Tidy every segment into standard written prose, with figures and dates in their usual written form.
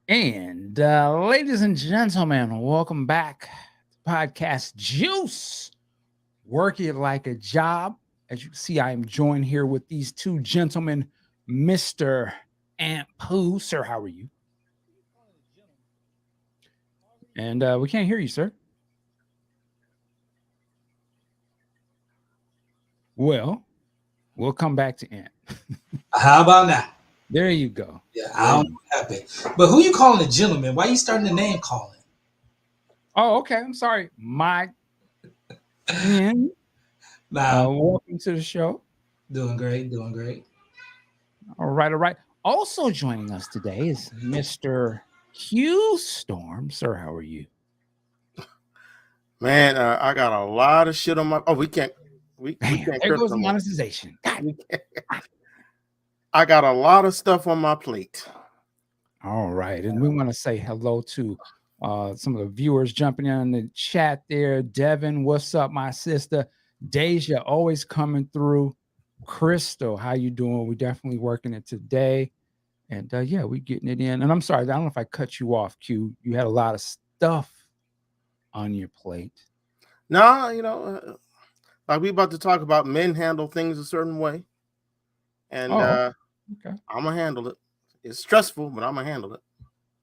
And ladies and gentlemen, welcome back to Podcast Juice. Work it like a job. As you see, I am joined here with these two gentlemen, Mr. Aunt Pooh. Sir, how are you? And we can't hear you, sir. Well, we'll come back to Aunt. How about now? There you go. Yeah, There I don't you know what happened. But who you calling a gentleman? Why you starting the name calling? Oh, okay. I'm sorry. My Ian. Nah, Welcome to the show. doing great, doing great. All right, all right. Also joining us today is Mr. Q Storm. Sir, how are you? Man, I got a lot of shit on my. Oh, we Bam, can't there curse goes no the more. monetization. God. We can't. I got a lot of stuff on my plate. All right. And we want to say hello to some of the viewers jumping in the chat there. Devin, what's up, my sister? Deja, always coming through. Crystal, how you doing? We're definitely working it today. And yeah, we getting it in. And I'm sorry, I don't know if I cut you off, Q. You had a lot of stuff on your plate. Nah, like we about to talk about men handle things a certain way, and Oh, okay. I'm gonna handle it. It's stressful, but I'm gonna handle it.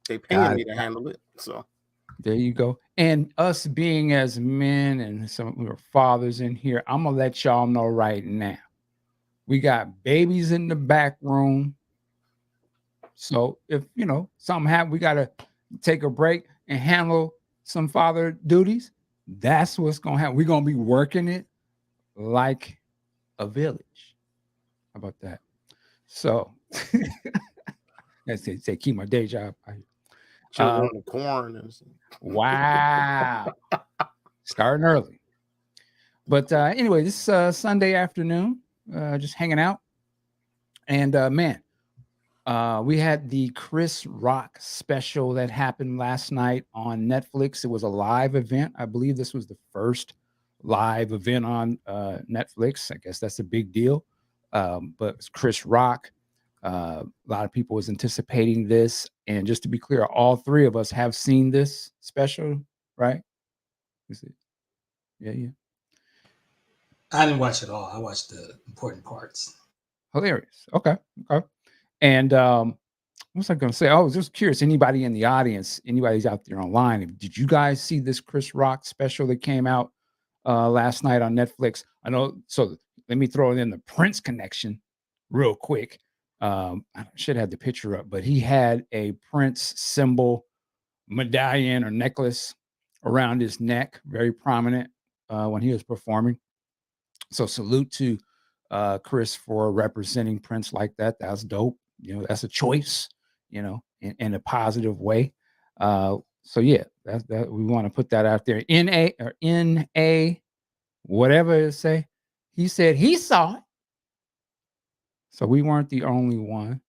They paying Got me it. to handle it, so There you go. And us being as men and some of our fathers in here, I'm gonna let y'all know right now. We got babies in the back room. So if something happen, we gotta take a break and handle some father duties. That's what's gonna happen. We're gonna be working it like a village. How about that? So say keep my day job. children on the corn and Wow. Starting early. But anyway, this Sunday afternoon, just hanging out. And man, we had the Chris Rock special that happened last night on Netflix. It was a live event. I believe this was the first live event on Netflix. I guess that's a big deal. But it's Chris Rock. A lot of people was anticipating this. And just to be clear, all three of us have seen this special, right? Is it? Yeah, yeah. I didn't watch it all. I watched the important parts. Hilarious. Okay. Okay. And what was I going to say? I was just curious. Anybody in the audience, anybody's out there online, did you guys see this Chris Rock special that came out last night on Netflix? I know. So let me throw in the Prince connection real quick. I should have the picture up, but he had a Prince symbol, medallion or necklace around his neck, very prominent when he was performing. So salute to Chris for representing Prince like that. That's dope. That's a choice. In a positive way. So yeah, that we want to put that out there. N A whatever it say. He said he saw it, so we weren't the only one.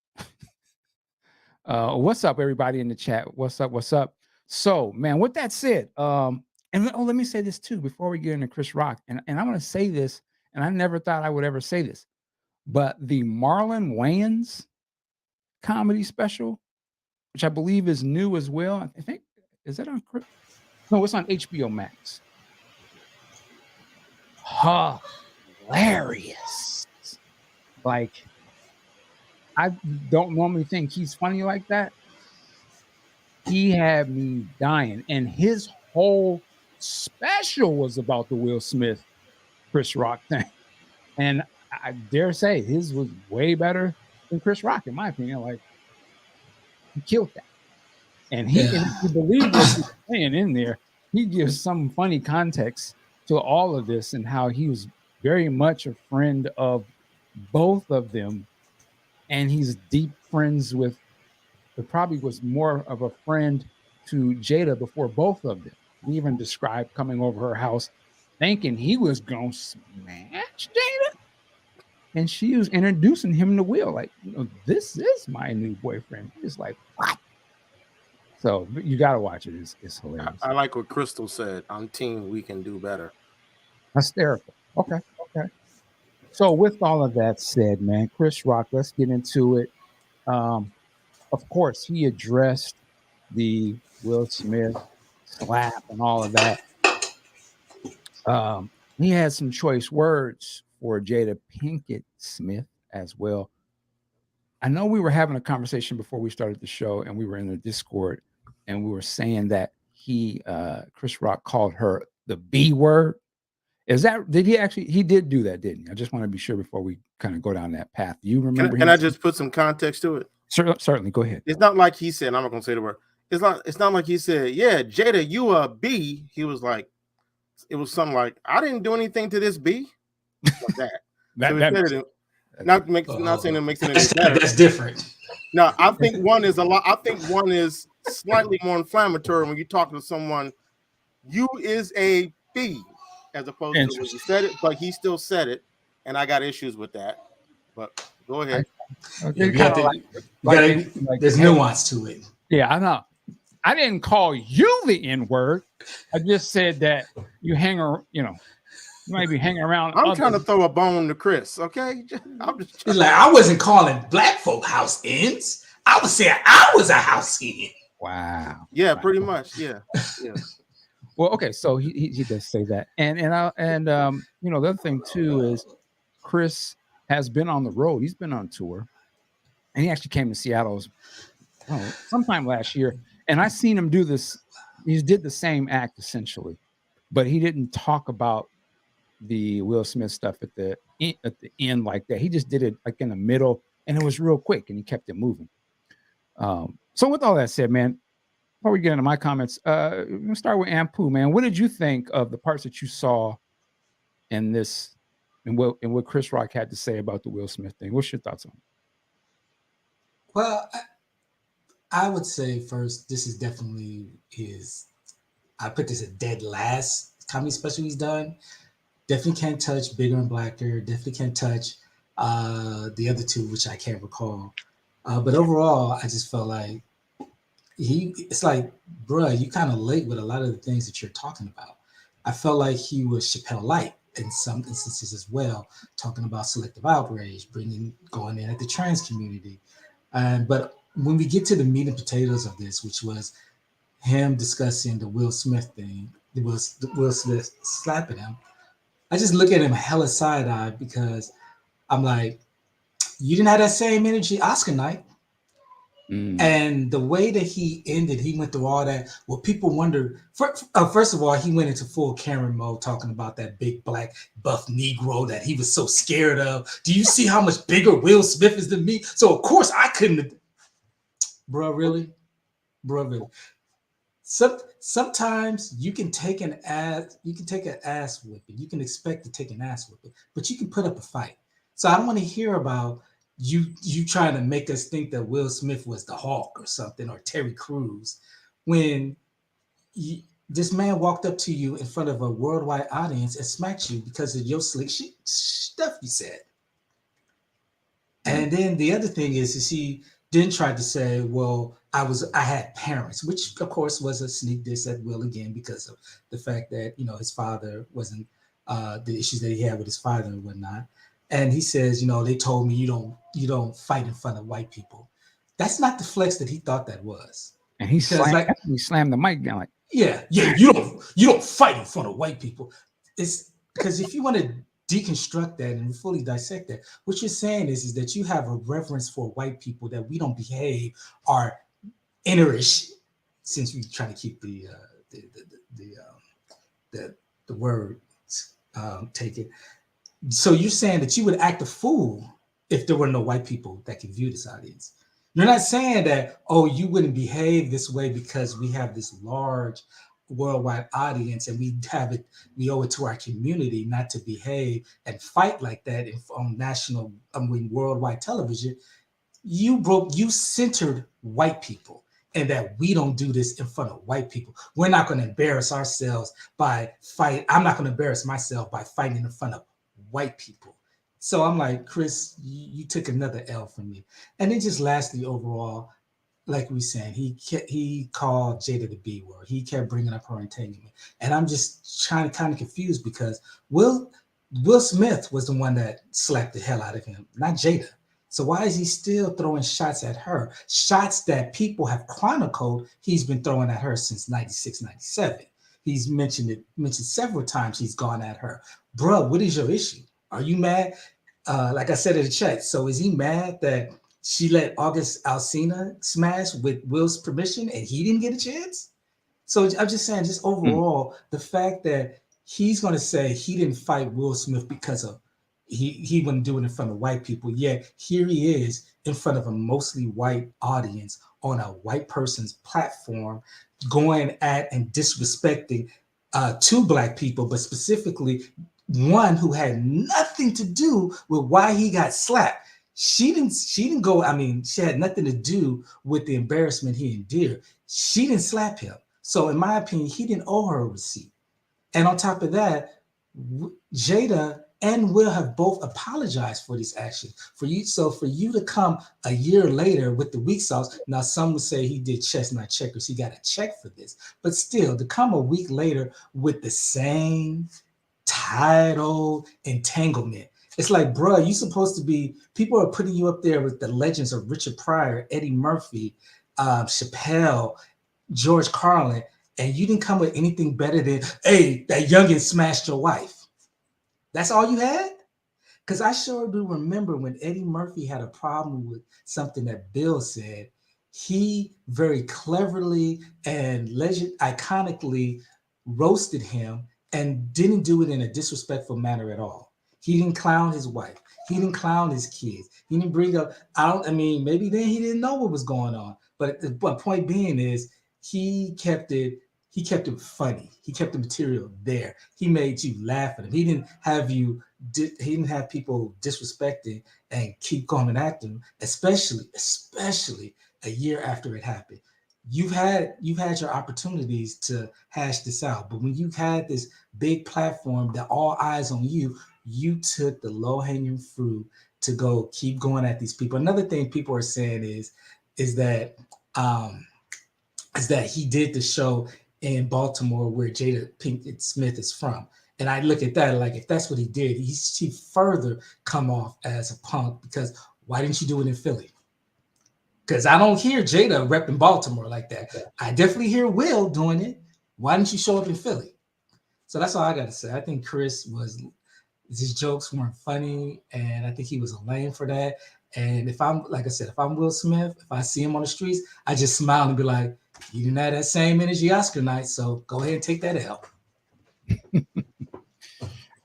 What's up, everybody in the chat? What's up? What's up? So, man, with that said, and let me say this too before we get into Chris Rock, and I'm going to say this, and I never thought I would ever say this, but the Marlon Wayans comedy special, which I believe is new as well. I think is that on? No, it's on HBO Max. Hilarious! Like I don't normally think he's funny like that. He had me dying, and his whole special was about the Will Smith Chris Rock thing. And I dare say his was way better than Chris Rock, in my opinion. Like he killed that. And Yeah. if you believe what he's saying in there, he gives some funny context to all of this and how he was very much a friend of both of them. And he's deep friends with, but probably was more of a friend to Jada before both of them. He even described coming over her house thinking he was going to smash Jada. And she was introducing him to Will, like, this is my new boyfriend. He's like, what? So you got to watch it. It's hilarious. I like what Crystal said. I'm team. We can do better. Hysterical. Okay. Okay. So with all of that said, man, Chris Rock, let's get into it. Of course, he addressed the Will Smith slap and all of that. He had some choice words for Jada Pinkett Smith as well. I know we were having a conversation before we started the show, and we were in the Discord, and we were saying that Chris Rock called her the B word. Did he did do that, didn't he? I just want to be sure before we kind of go down that path. Do you remember? Can I just put some context to it? Certainly, go ahead. It's not like he said, I'm not gonna say the word. It's not like he said, yeah, Jada, you a B. He was like, it was something like, I didn't do anything to this B. Like that. Not saying it makes it any better. That's different. No, I think one is slightly more inflammatory when you talk to someone. You is a B, as opposed to when you said it, but he still said it, and I got issues with that. But go ahead. There's nuance to it. Yeah, I know. I didn't call you the N-word. I just said that you might be hanging around. I'm trying to throw a bone to Chris, okay? I'm just He's like, I wasn't calling black folk house ends. I was saying I was a house end. Wow. Yeah, wow. pretty much. Yeah. Well, okay, so he does say that, and the other thing too is Chris has been on the road. He's been on tour, and he actually came to Seattle sometime last year, and I seen him do this. He did the same act essentially, but he didn't talk about the Will Smith stuff at the end like that. He just did it like in the middle, and it was real quick, and he kept it moving. So with all that said, man, before we get into my comments, we'll start with Ampu, man. What did you think of the parts that you saw in this, and what Chris Rock had to say about the Will Smith thing? What's your thoughts on it? Well, I would say first, this is definitely I put this at dead last comedy special he's done. Definitely can't touch Bigger and Blacker. Definitely can't touch the other two, which I can't recall. But overall, I just felt like it's like, bruh, you kind of late with a lot of the things that you're talking about. I felt like he was Chappelle Light in some instances as well, talking about selective outrage, going in at the trans community. But when we get to the meat and potatoes of this, which was him discussing the Will Smith thing, it was Will Smith slapping him, I just look at him hella side-eyed because I'm like, you didn't have that same energy Oscar night. And the way that he ended, he went through all that. Well, people wonder, first of all, he went into full Karen mode talking about that big black buff Negro that he was so scared of. Do you see how much bigger Will Smith is than me? So of course I couldn't. Bro, really? Sometimes you can take an ass whipping. You can expect to take an ass whipping, but you can put up a fight. So I don't want to hear about you trying to make us think that Will Smith was the Hulk or something, or Terry Crews, when this man walked up to you in front of a worldwide audience and smacked you because of your slick stuff you said. And then the other thing is he then tried to say, well, I had parents, which of course was a sneak diss at Will again because of the fact that, his father wasn't, the issues that he had with his father and whatnot. And he says, they told me you don't fight in front of white people. That's not the flex that he thought that was. And he slammed the mic down like, yeah, you don't fight in front of white people. It's because if you want to deconstruct that and fully dissect that, what you're saying is that you have a reverence for white people, that we don't behave are innerish, since we try to keep the word taken. So you're saying that you would act a fool if there were no white people that could view this audience. You're not saying that, you wouldn't behave this way because we have this large worldwide audience and we owe it to our community not to behave and fight like that on worldwide television. You centered white people, and that we don't do this in front of white people. We're not going to embarrass ourselves by fight. I'm not going to embarrass myself by fighting in front of white people. So I'm like, Chris, you took another L from me. And then just lastly, overall, like we saying, he called Jada the B word. He kept bringing up her entanglement. And I'm just kind of confused because Will Smith was the one that slapped the hell out of him, not Jada. So why is he still throwing shots at her? Shots that people have chronicled he's been throwing at her since 96, 97. He's mentioned several times he's gone at her. Bruh, what is your issue? Are you mad? Like I said in the chat, so is he mad that she let August Alsina smash with Will's permission and he didn't get a chance? So I'm just saying, just overall, the fact that he's going to say he didn't fight Will Smith because of he wouldn't do it in front of white people. Yet here he is in front of a mostly white audience on a white person's platform, going at and disrespecting two black people, but specifically one who had nothing to do with why he got slapped. She didn't go. I mean, she had nothing to do with the embarrassment he endured. She didn't slap him. So in my opinion, he didn't owe her a receipt. And on top of that, Jada and Will have both apologized for this action. For you to come a year later with the weak sauce, now some would say he did chestnut checkers, he got a check for this. But still, to come a week later with the same title entanglement, it's like, bro, you supposed to be, people are putting you up there with the legends of Richard Pryor, Eddie Murphy, Chappelle, George Carlin, and you didn't come with anything better than, hey, that youngin smashed your wife. That's all you had? Because I sure do remember when Eddie Murphy had a problem with something that Bill said, he very cleverly and iconically roasted him and didn't do it in a disrespectful manner at all. He didn't clown his wife. He didn't clown his kids. He didn't bring up, maybe then he didn't know what was going on. But the point being is, he kept it funny. He kept the material there. He made you laugh at him. He didn't have people disrespecting and keep coming at him, especially a year after it happened. You've had your opportunities to hash this out, but when you've had this big platform that all eyes on you, you took the low-hanging fruit to go keep going at these people. Another thing people are saying is that he did the show in Baltimore where Jada Pinkett Smith is from. And I look at that like, if that's what he did, he further come off as a punk, because why didn't you do it in Philly? Because I don't hear Jada repping Baltimore like that. I definitely hear Will doing it. Why didn't you show up in Philly? So that's all I got to say. I think his jokes weren't funny, and I think he was a lame for that. And if I'm Will Smith, if I see him on the streets, I just smile and be like, you didn't have that same energy Oscar night, so go ahead and take that L.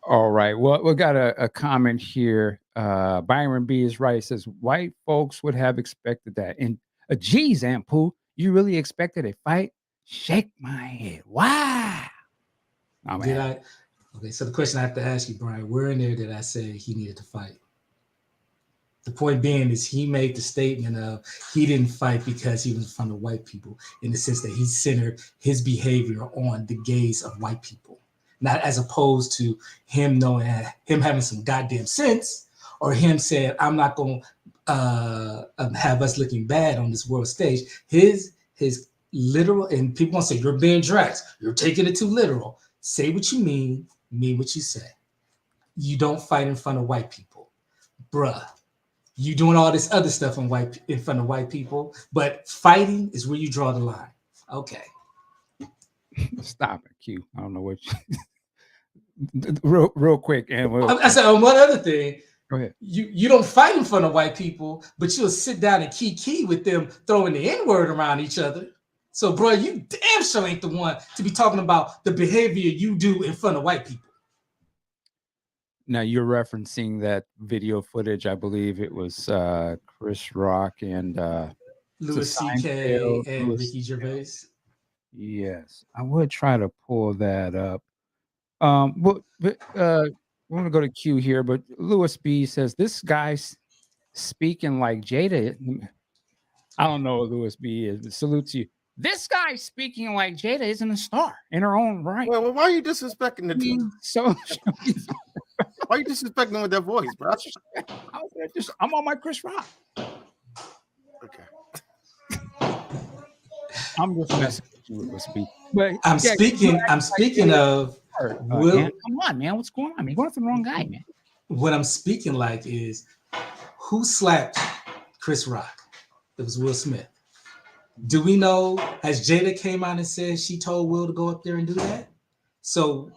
All right. Well, we got a comment here. Byron B is right. It says, white folks would have expected that. And geez, Aunt Pooh, you really expected a fight? Shake my head. Wow. Oh, Okay, so the question I have to ask you, Brian, where in there did I say he needed to fight? The point being is he made the statement of he didn't fight because he was in front of white people, in the sense that he centered his behavior on the gaze of white people, not as opposed to him having some goddamn sense, or him saying, I'm not going to have us looking bad on this world stage. His literal, and people want to say, you're being drags, you're taking it too literal. Say what you mean what you say. You don't fight in front of white people. Bruh. You doing all this other stuff in front of white people, but fighting is where you draw the line. Okay. Stop it, Q. I don't know what real quick. And I said, one other thing. Go ahead. You don't fight in front of white people, but you'll sit down and key with them throwing the N-word around each other. So, bro, you damn sure ain't the one to be talking about the behavior you do in front of white people. Now, you're referencing that video footage. I believe it was Chris Rock and Louis C.K. and Ricky Gervais. Yes, I would try to pull that up. But we're going to go to Q here, but Louis B says, this guy's speaking like Jada. I don't know what Louis B is. Salute to you. This guy speaking like Jada isn't a star in her own right. Well, why are you disrespecting the two? So why are you disrespecting them with that voice, bro? I'm on my Chris Rock. Okay. I'm just messing with you, Louis B. But I'm speaking of Will. Come on, man. What's going on? Man, you're going for the wrong guy, man. What I'm speaking like is, who slapped Chris Rock? It was Will Smith. Do we know, as Jada came out and said she told Will to go up there and do that? So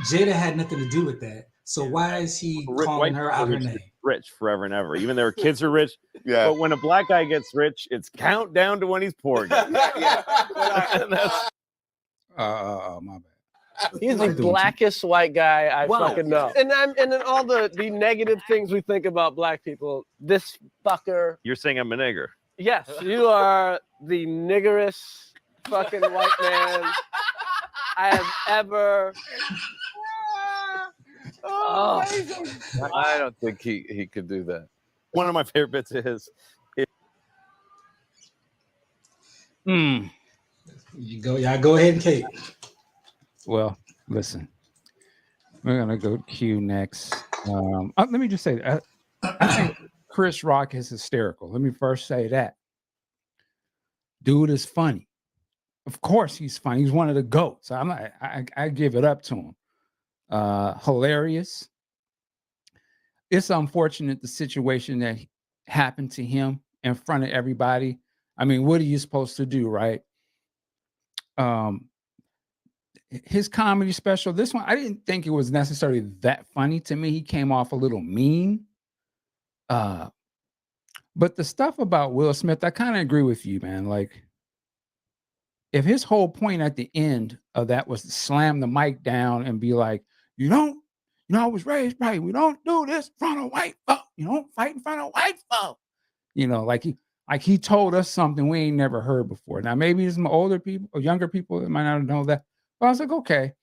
Jada had nothing to do with that. So why is he calling her out her name? Rich forever and ever. Even their kids are rich. Yeah. But when a black guy gets rich, it's countdown to when he's poor again. My bad. He's the blackest white guy I fucking know. And then all the negative things we think about black people, this fucker. You're saying I'm a nigger. Yes, you are the niggerest fucking white man I have ever. I don't think he could do that. One of my favorite bits of his. You go, y'all go ahead and Kate. Well, listen, we're gonna go Q next. Let me just say, I think Chris Rock is hysterical. Let me first say that. Dude is funny. Of course, he's funny. He's one of the GOATs. I give it up to him. Hilarious. It's unfortunate the situation that happened to him in front of everybody. I mean, what are you supposed to do, right? His comedy special, this one, I didn't think it was necessarily that funny to me. He came off a little mean. But the stuff about Will Smith, I kind of agree with you, man. Like, if his whole point at the end of that was to slam the mic down and be like, I was raised right. We don't do this in front of white folk. You don't fight in front of white folk. Like he told us something we ain't never heard before. Now, maybe some older people or younger people that might not know that. But I was like, okay,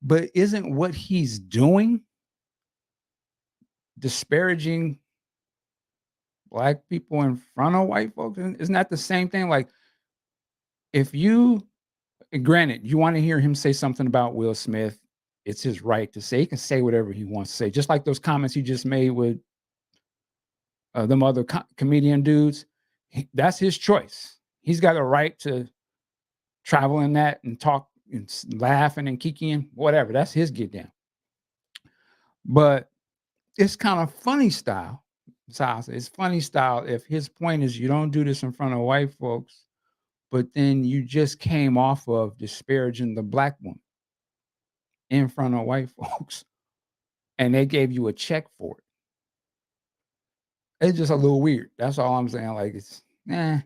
but isn't what he's doing disparaging black people in front of white folks? Isn't that the same thing? Like, if you, granted, you want to hear him say something about Will Smith, it's his right to say. He can say whatever he wants to say. Just like those comments he just made with them other comedian dudes. That's his choice. He's got a right to travel in that and talk and laughing and kikiing, whatever. That's his get down. But it's kind of funny style. It's funny style if his point is you don't do this in front of white folks, but then you just came off of disparaging the black woman in front of white folks and they gave you a check for it. It's just a little weird. That's all I'm saying. Like, it's and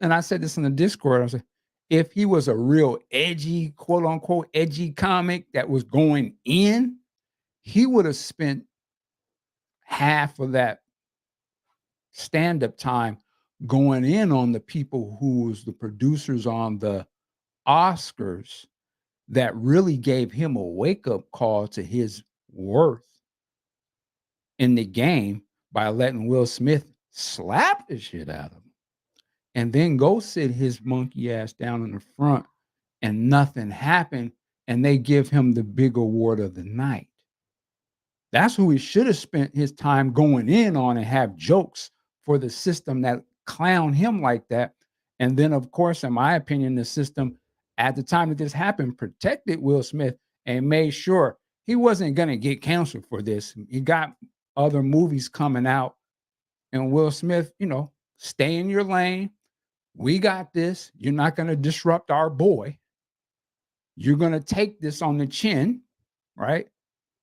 I said this in the Discord, I was like, if he was a real edgy, quote unquote, edgy comic that was going in, he would have spent half of that stand-up time going in on the people who was the producers on the Oscars that really gave him a wake-up call to his worth in the game by letting Will Smith slap the shit out of him and then go sit his monkey ass down in the front and nothing happened, and they give him the big award of the night. That's who he should have spent his time going in on and have jokes for the system that clown him like that. And then, of course, in my opinion, the system at the time that this happened protected Will Smith and made sure he wasn't going to get canceled for this. He got other movies coming out, and Will Smith, stay in your lane. We got this. You're not going to disrupt our boy. You're going to take this on the chin, right?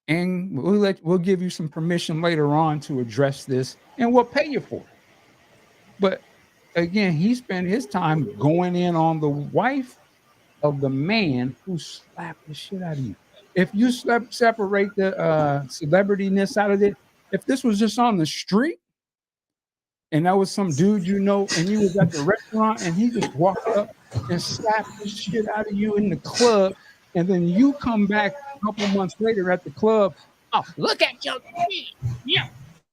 And we'll give you some permission later on to address this, and we'll pay you for it. But again, he spent his time going in on the wife of the man who slapped the shit out of you. If you separate the celebrityness out of it, if this was just on the street and that was some dude and you was at the restaurant and he just walked up and slapped the shit out of you in the club, and then you come back a couple months later at the club, oh, look at your shit, yeah,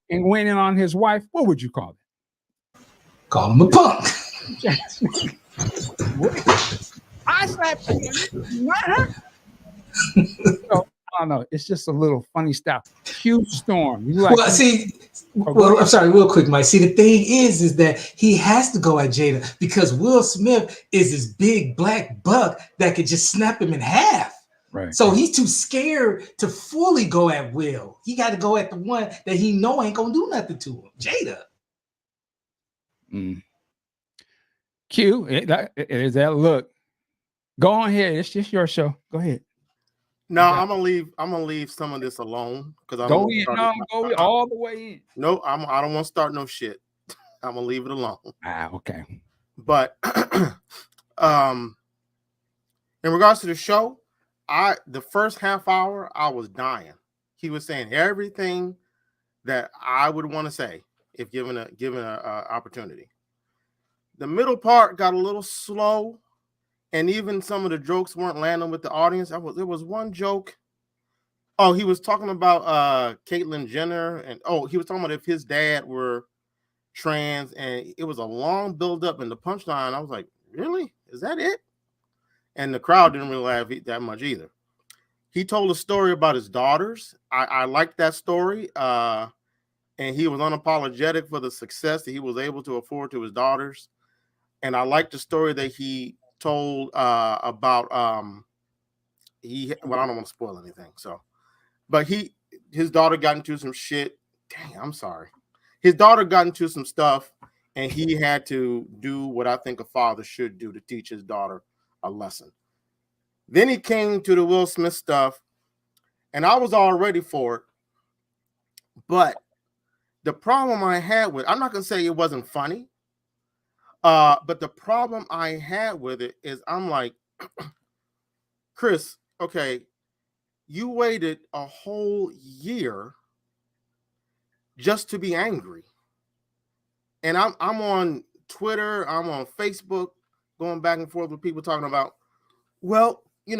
and went in on his wife, what would you call it? Call him a punk. I slapped you, not her. So, I don't know. It's just a little funny style. Huge storm. I'm sorry, real quick, Mike. See, the thing is that he has to go at Jada because Will Smith is this big black buck that could just snap him in half. Right. So he's too scared to fully go at Will. He got to go at the one that he know ain't gonna do nothing to him, Jada. Q, is that look? Go on ahead. It's just your show. Go ahead. No, I'm gonna leave some of this alone because I Go don't in. want No, go all the way in. No, I don't want to start no shit. I'm gonna leave it alone. Okay. But in regards to the show, the first half hour I was dying. He was saying everything that I would want to say if given a opportunity. The middle part got a little slow, and even some of the jokes weren't landing with the audience. There was one joke. Oh, he was talking about Caitlyn Jenner, and he was talking about if his dad were trans, and it was a long build up, and the punchline, I was like, really? Is that it? And the crowd didn't really laugh that much either. He told a story about his daughters. I liked that story. And he was unapologetic for the success that he was able to afford to his daughters. And I liked the story that he told about I don't want to spoil anything. But his daughter got into some shit. Dang, I'm sorry. His daughter got into some stuff, and he had to do what I think a father should do to teach his daughter a lesson. Then he came to the Will Smith stuff, and I was all ready for it. But the problem I had with, I'm not going to say it wasn't funny, but the problem I had with it is I'm like, Chris, okay, you waited a whole year just to be angry. And I'm on Twitter, I'm on Facebook, going back and forth with people talking about, well, he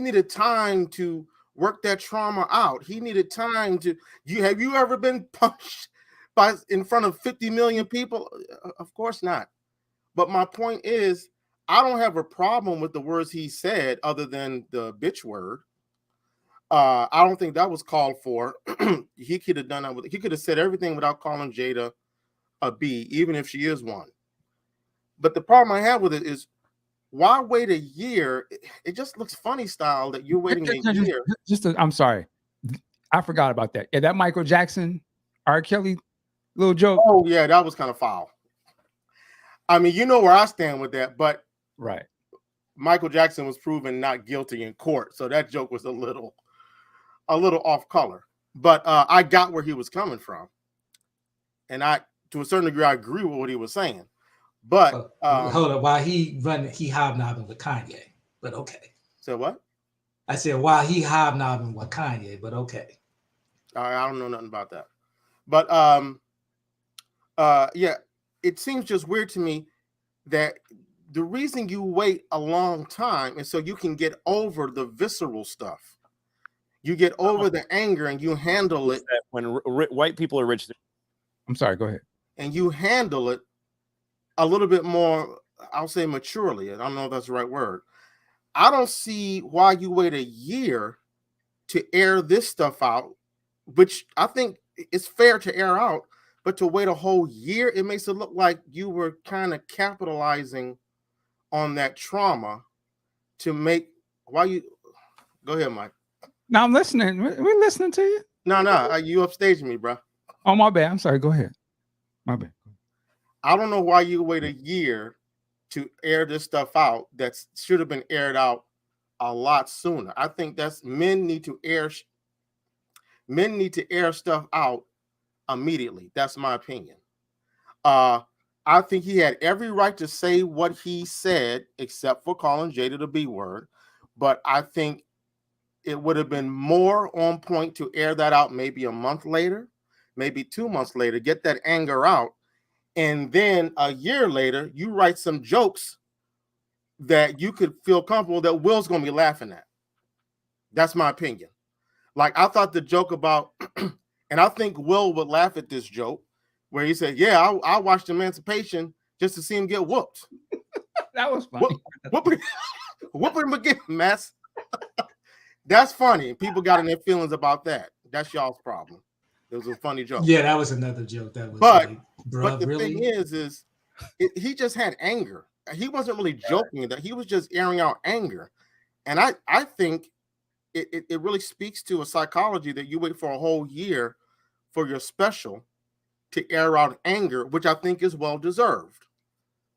needed time to work that trauma out. He needed time to. Have you ever been punched in front of 50 million people? Of course not. But my point is, I don't have a problem with the words he said, other than the bitch word. I don't think that was called for. He could have done that. He could have said everything without calling Jada a B, even if she is one. But the problem I have with it is, why wait a year? It just looks funny style that you're waiting a year. I'm sorry. I forgot about that. Yeah, that Michael Jackson, R. Kelly little joke. Oh, yeah, that was kind of foul. I mean, you know where I stand with that, but right. Michael Jackson was proven not guilty in court, so that joke was a little off color. But I got where he was coming from. And to a certain degree, I agree with what he was saying. But hold on, while he hobnobbing with Kanye, but okay. So what? I said while he hobnobbing with Kanye, but okay. I don't know nothing about that. But yeah, it seems just weird to me that the reason you wait a long time is so you can get over the visceral stuff. You get over the anger and you handle it. When white people are rich. I'm sorry, go ahead. And you handle it a little bit more, I'll say maturely. I don't know if that's the right word. I don't see why you wait a year to air this stuff out, which I think is fair to air out, but to wait a whole year, it makes it look like you were kind of capitalizing on that trauma to make. Why you? Go ahead, Mike. No, I'm listening. We're listening to you. No, you upstaging me, bro. Oh, my bad. I'm sorry. Go ahead. My bad. I don't know why you wait a year to air this stuff out that should have been aired out a lot sooner. I think men need to air stuff out immediately. That's my opinion. I think he had every right to say what he said, except for calling Jada the B word. But I think it would have been more on point to air that out maybe a month later, maybe 2 months later, get that anger out. And then a year later, you write some jokes that you could feel comfortable that Will's going to be laughing at. That's my opinion. Like, I thought the joke about, and I think Will would laugh at this joke, where he said, yeah, I watched Emancipation just to see him get whooped. That was funny. Whoop him again, mess. That's funny. People got in their feelings about that. That's y'all's problem. It was a funny joke. Yeah, that was another joke. That was but the really? thing is he just had anger. He wasn't really joking. That he was just airing out anger. And I think it really speaks to a psychology that you wait for a whole year for your special to air out anger, which I think is well deserved.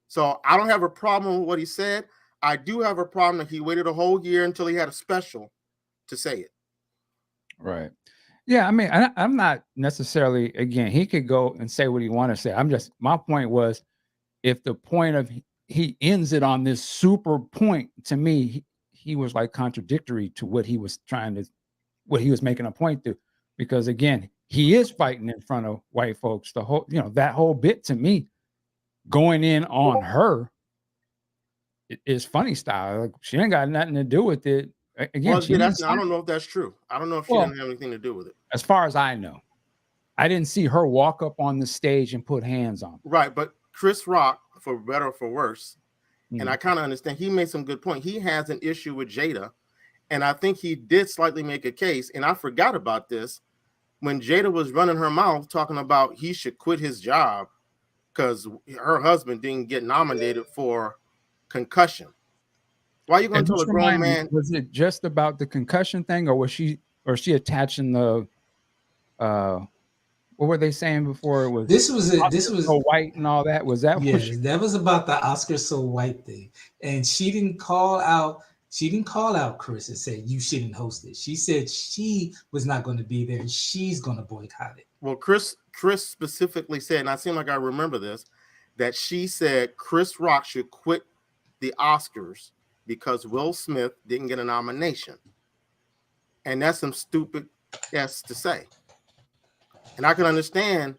So I don't have a problem with what he said. I do have a problem that he waited a whole year until he had a special to say it. Right. Yeah, I mean, I'm not necessarily, again, he could go and say what he want to say. My point was, if the point of he ends it on this super point, to me, he was like contradictory to what he was making a point to, because again, he is fighting in front of white folks. The whole, that whole bit, to me, going in on her is funny style. Like, she ain't got nothing to do with it. Again, I don't know if that's true. I don't know if she didn't have anything to do with it. As far as I know, I didn't see her walk up on the stage and put hands on him. Right, but Chris Rock, for better or for worse, and I kind of understand, he made some good point. He has an issue with Jada, and I think he did slightly make a case, and I forgot about this, when Jada was running her mouth talking about he should quit his job because her husband didn't get nominated for concussion. Why are you going to tell a grown man? Was it just about the concussion thing, or was she attaching the what were they saying before? It was this was so white and all that. Was that? Yes, that was about the Oscar so white thing, and she didn't call out Chris and say you shouldn't host it. She said she was not going to be there and she's going to boycott it. Well, Chris specifically said, and I seem like I remember this, that she said Chris Rock should quit the Oscars because Will Smith didn't get a nomination. And that's some stupid ass to say. And I can understand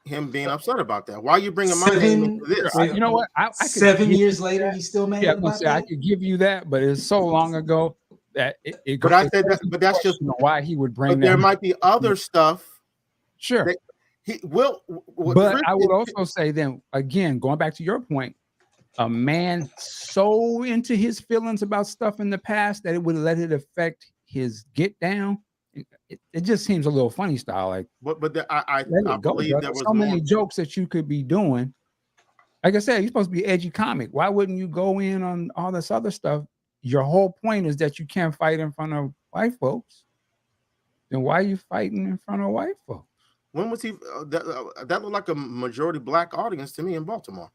him being upset about that. Why are you bringing my name into this? You know what? I 7 years later, he's still mad about that? I could give you that, but it's so long ago that it but I said that, but that's just why he would bring. But there might be other stuff. Sure. He will. But I would also say, then again, going back to your point, a man so into his feelings about stuff in the past that it would let it affect his get down. It just seems a little funny style. Like, I believe there was so many jokes that you could be doing. Like I said, you're supposed to be edgy comic. Why wouldn't you go in on all this other stuff? Your whole point is that you can't fight in front of white folks. Then why are you fighting in front of white folks? When was he? That looked like a majority black audience to me in Baltimore.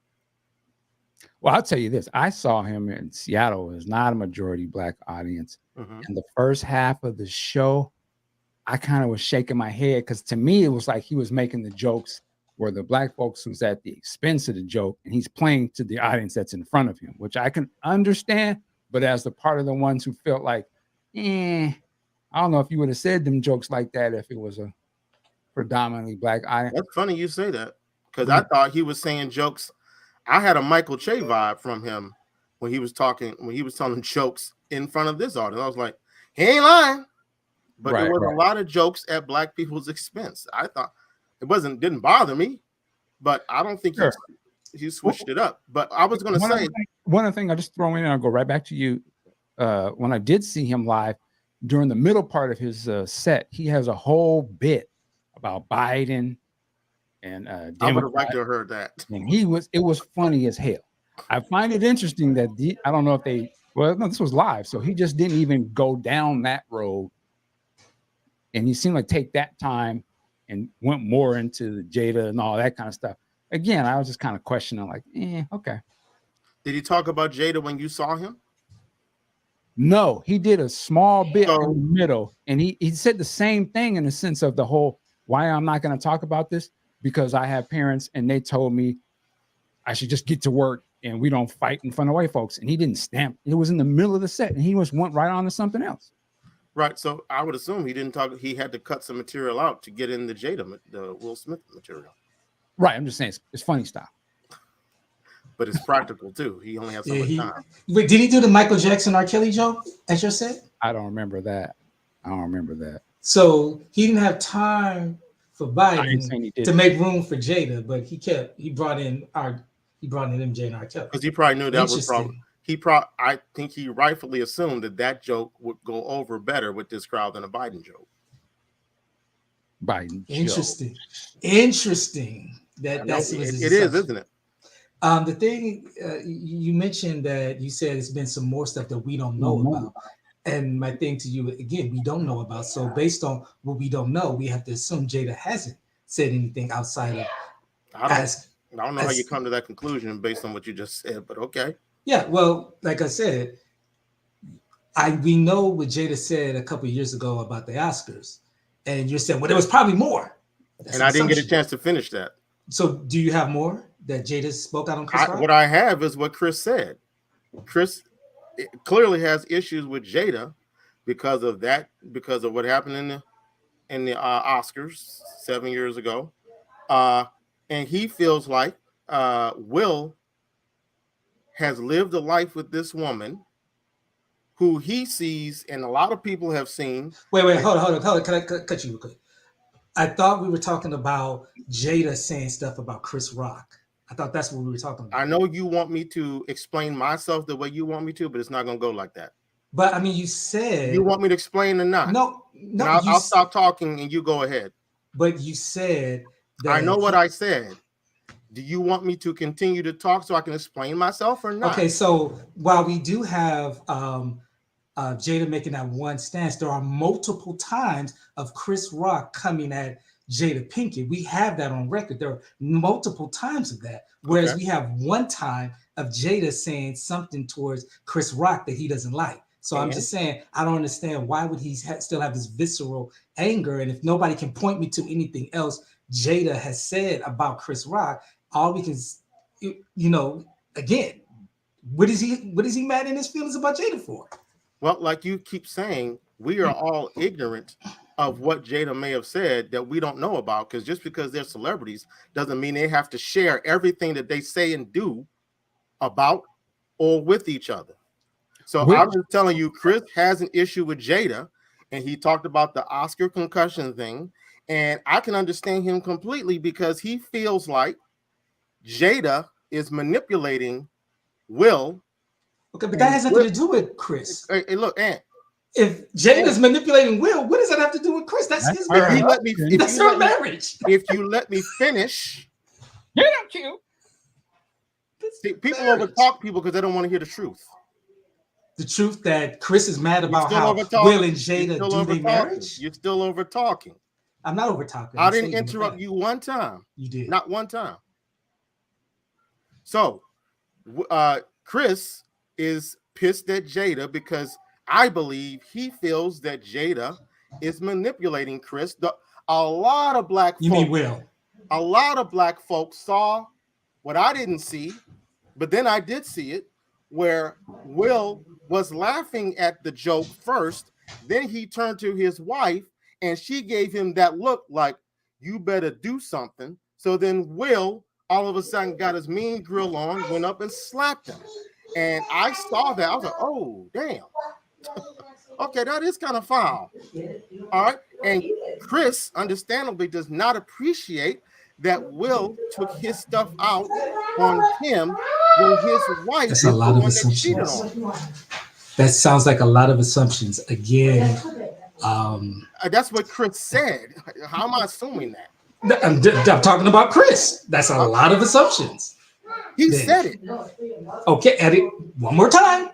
Well, I'll tell you this. I saw him in Seattle. It was not a majority black audience. And the first half of the show, I kind of was shaking my head because to me, it was like he was making the jokes where the black folks was at the expense of the joke, and he's playing to the audience that's in front of him, which I can understand. But as the part of the ones who felt like, I don't know if you would have said them jokes like that if it was a predominantly black audience. That's funny you say that, because I thought he was saying jokes. I had a Michael Che vibe from him when he was telling jokes in front of this audience. I was like, he ain't lying. But there was a lot of jokes at black people's expense. I thought didn't bother me, but I don't think he switched it up. But I was going to say one other thing I'll just throw in, and I'll go right back to you. When I did see him live, during the middle part of his set, he has a whole bit about Biden and I would have liked to have heard that. And it was funny as hell. I find it interesting that I don't know if this was live, so he just didn't even go down that road. And he seemed like take that time and went more into the Jada and all that kind of stuff. Again, I was just kind of questioning, like, okay. Did he talk about Jada when you saw him? No, he did a small bit in the middle, and he said the same thing in the sense of the whole, why I'm not going to talk about this, because I have parents and they told me I should just get to work and we don't fight in front of white folks. And he didn't stamp. It was in the middle of the set and he went right on to something else. Right. So I would assume he didn't talk. He had to cut some material out to get in the Will Smith material. Right. I'm just saying it's funny stuff. But it's practical too. He only has so much time. Wait, did he do the Michael Jackson R. Kelly joke as your set? I don't remember that. So he didn't have time for Biden to make room for Jada, but he brought in MJ and R. Kelly. Because he probably knew that was probably. I think he rightfully assumed that joke would go over better with this crowd than a Biden joke. Interesting. That's it is, isn't it? The thing you mentioned that you said it's been some more stuff that we don't know about. And my thing to you again, we don't know about. So based on what we don't know, we have to assume Jada hasn't said anything outside of. I don't know how you come to that conclusion based on what you just said, but okay. Yeah, well, like I said, we know what Jada said a couple of years ago about the Oscars, and you're saying, well, there was probably more. And I didn't get a chance to finish that. So, do you have more that Jada spoke out on Chris Rock? What I have is what Chris said. Chris clearly has issues with Jada because of what happened in the Oscars 7 years ago, and he feels like Will has lived a life with this woman who he sees, and a lot of people have seen. Wait, hold on. Can I cut you real quick? I thought we were talking about Jada saying stuff about Chris Rock. I thought that's what we were talking about. I know you want me to explain myself the way you want me to, but it's not going to go like that. But I mean, you said you want me to explain or not. No. I'll stop talking and you go ahead. But you said that I know what I said. Do you want me to continue to talk so I can explain myself or not? Okay, so while we do have Jada making that one stance, there are multiple times of Chris Rock coming at Jada Pinkett. We have that on record. There are multiple times of that. Whereas we have one time of Jada saying something towards Chris Rock that he doesn't like. So I'm just saying, I don't understand why would he still have this visceral anger? And if nobody can point me to anything else Jada has said about Chris Rock, all we can, again, what is he mad in his feelings about Jada for? Well, like you keep saying, we are all ignorant of what Jada may have said that we don't know about, because just because they're celebrities doesn't mean they have to share everything that they say and do about or with each other. So I'm just telling you, Chris has an issue with Jada, and he talked about the Oscar concussion thing, and I can understand him completely because he feels like Jada is manipulating Will. Okay, but that has nothing to do with Chris. Hey, look, Ant. If Jada's manipulating Will, what does that have to do with Chris? That's his marriage. That's her marriage. If you let me finish. You're not cute. People overtalk people because they don't want to hear the truth. The truth that Chris is mad about how Will and Jada do their marriage? You're still over talking. I'm not over talking. I didn't interrupt you one time. You did. Not one time. So, Chris is pissed at Jada because I believe he feels that Jada is manipulating Chris. A lot of black folks, mean Will? A lot of black folks saw what I didn't see, but then I did see it, where Will was laughing at the joke first, then he turned to his wife and she gave him that look like, you better do something. So then Will all of a sudden got his mean grill on, went up and slapped him. And I saw that. I was like, oh, damn. Okay, that is kind of foul. All right. And Chris, understandably, does not appreciate that Will took his stuff out on him when his wife That's a lot of assumptions. That sounds like a lot of assumptions. Again, that's what Chris said. How am I assuming that? I'm talking about Chris. That's a lot of assumptions. He said it. Okay, edit one more time.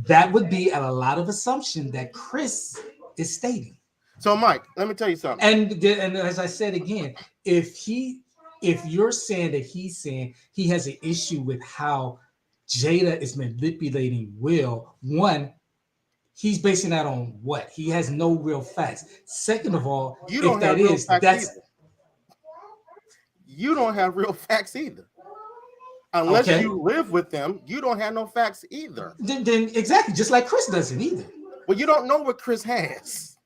That would be a lot of assumption that Chris is stating. So, Mike, let me tell you something. And as I said again, if you're saying that he's saying he has an issue with how Jada is manipulating Will, one, he's basing that on what? He has no real facts. Second of all, you don't have real facts either. You don't have real facts either. Unless you live with them, you don't have no facts either. Then exactly, just like Chris doesn't either. Well, you don't know what Chris has.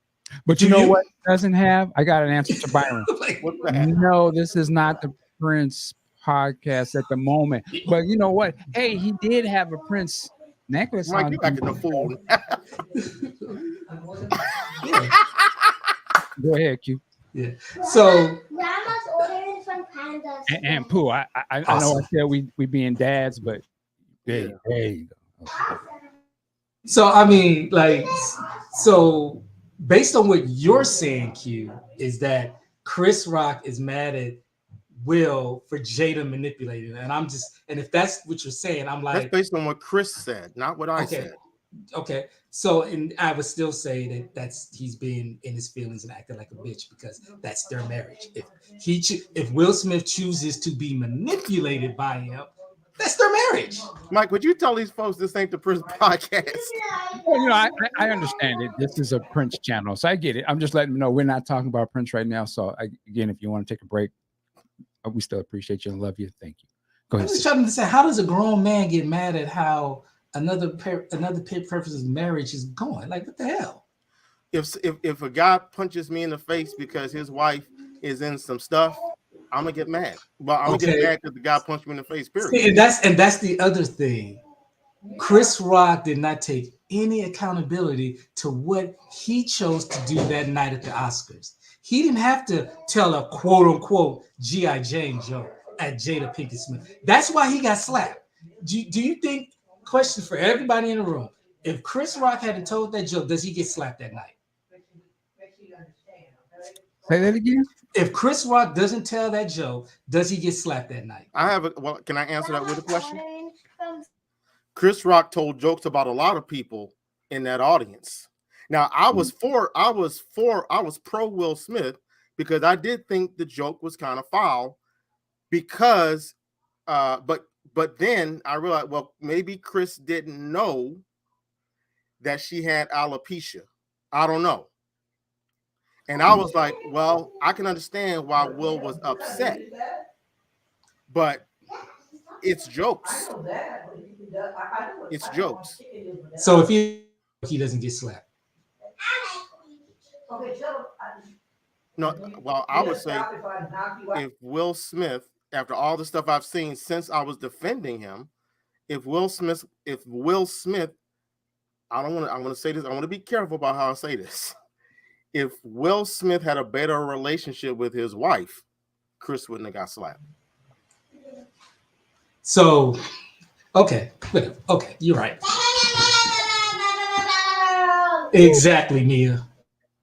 But you know what he doesn't have? I got an answer to Byron. What's that? No, this is not the Prince podcast at the moment. But you know what? Hey, he did have a Prince necklace. Mike, you acting a fool. Go ahead, Q. Yeah. So and Pooh, I know I said we being dads, but there you go. So I mean, so based on what you're saying, Q, is that Chris Rock is mad at Will for Jada manipulating, and if that's what you're saying, I'm like, that's based on what Chris said, not what I said. Okay, so and I would still say that he's being in his feelings and acting like a bitch because that's their marriage. If Will Smith chooses to be manipulated by him, that's their marriage. Mike, would you tell these folks this ain't the Prince podcast? Well, I understand it. This is a Prince channel, so I get it. I'm just letting them know we're not talking about Prince right now. So again, if you want to take a break, we still appreciate you and love you. Thank you. Go ahead. I'm just trying to say, how does a grown man get mad at how another person's marriage is going? Like, what the hell? If a guy punches me in the face because his wife is in some stuff, I'm gonna get mad. Well, I'm gonna get mad because the guy punched me in the face. Period. See, and that's the other thing. Chris Rock did not take any accountability to what he chose to do that night at the Oscars. He didn't have to tell a quote unquote G.I. Jane joke at Jada Pinkett Smith. That's why he got slapped. Do you think? Question for everybody in the room: if Chris Rock hadn't told that joke, does he get slapped that night? Say that again. If Chris Rock doesn't tell that joke, does he get slapped that night? Can I answer that with a question? Chris Rock told jokes about a lot of people in that audience. Now, I was pro Will Smith because I did think the joke was kind of foul because, but then I realized, well, maybe Chris didn't know that she had alopecia. I don't know. And I was like, well, I can understand why Will was upset, but it's jokes. It's jokes. So if he doesn't get slapped. No, well, I would say if Will Smith, after all the stuff I've seen since I was defending him, if Will Smith, I want to say this, I want to be careful about how I say this. If Will Smith had a better relationship with his wife, Chris wouldn't have got slapped. So, okay, you're right. Exactly, Mia.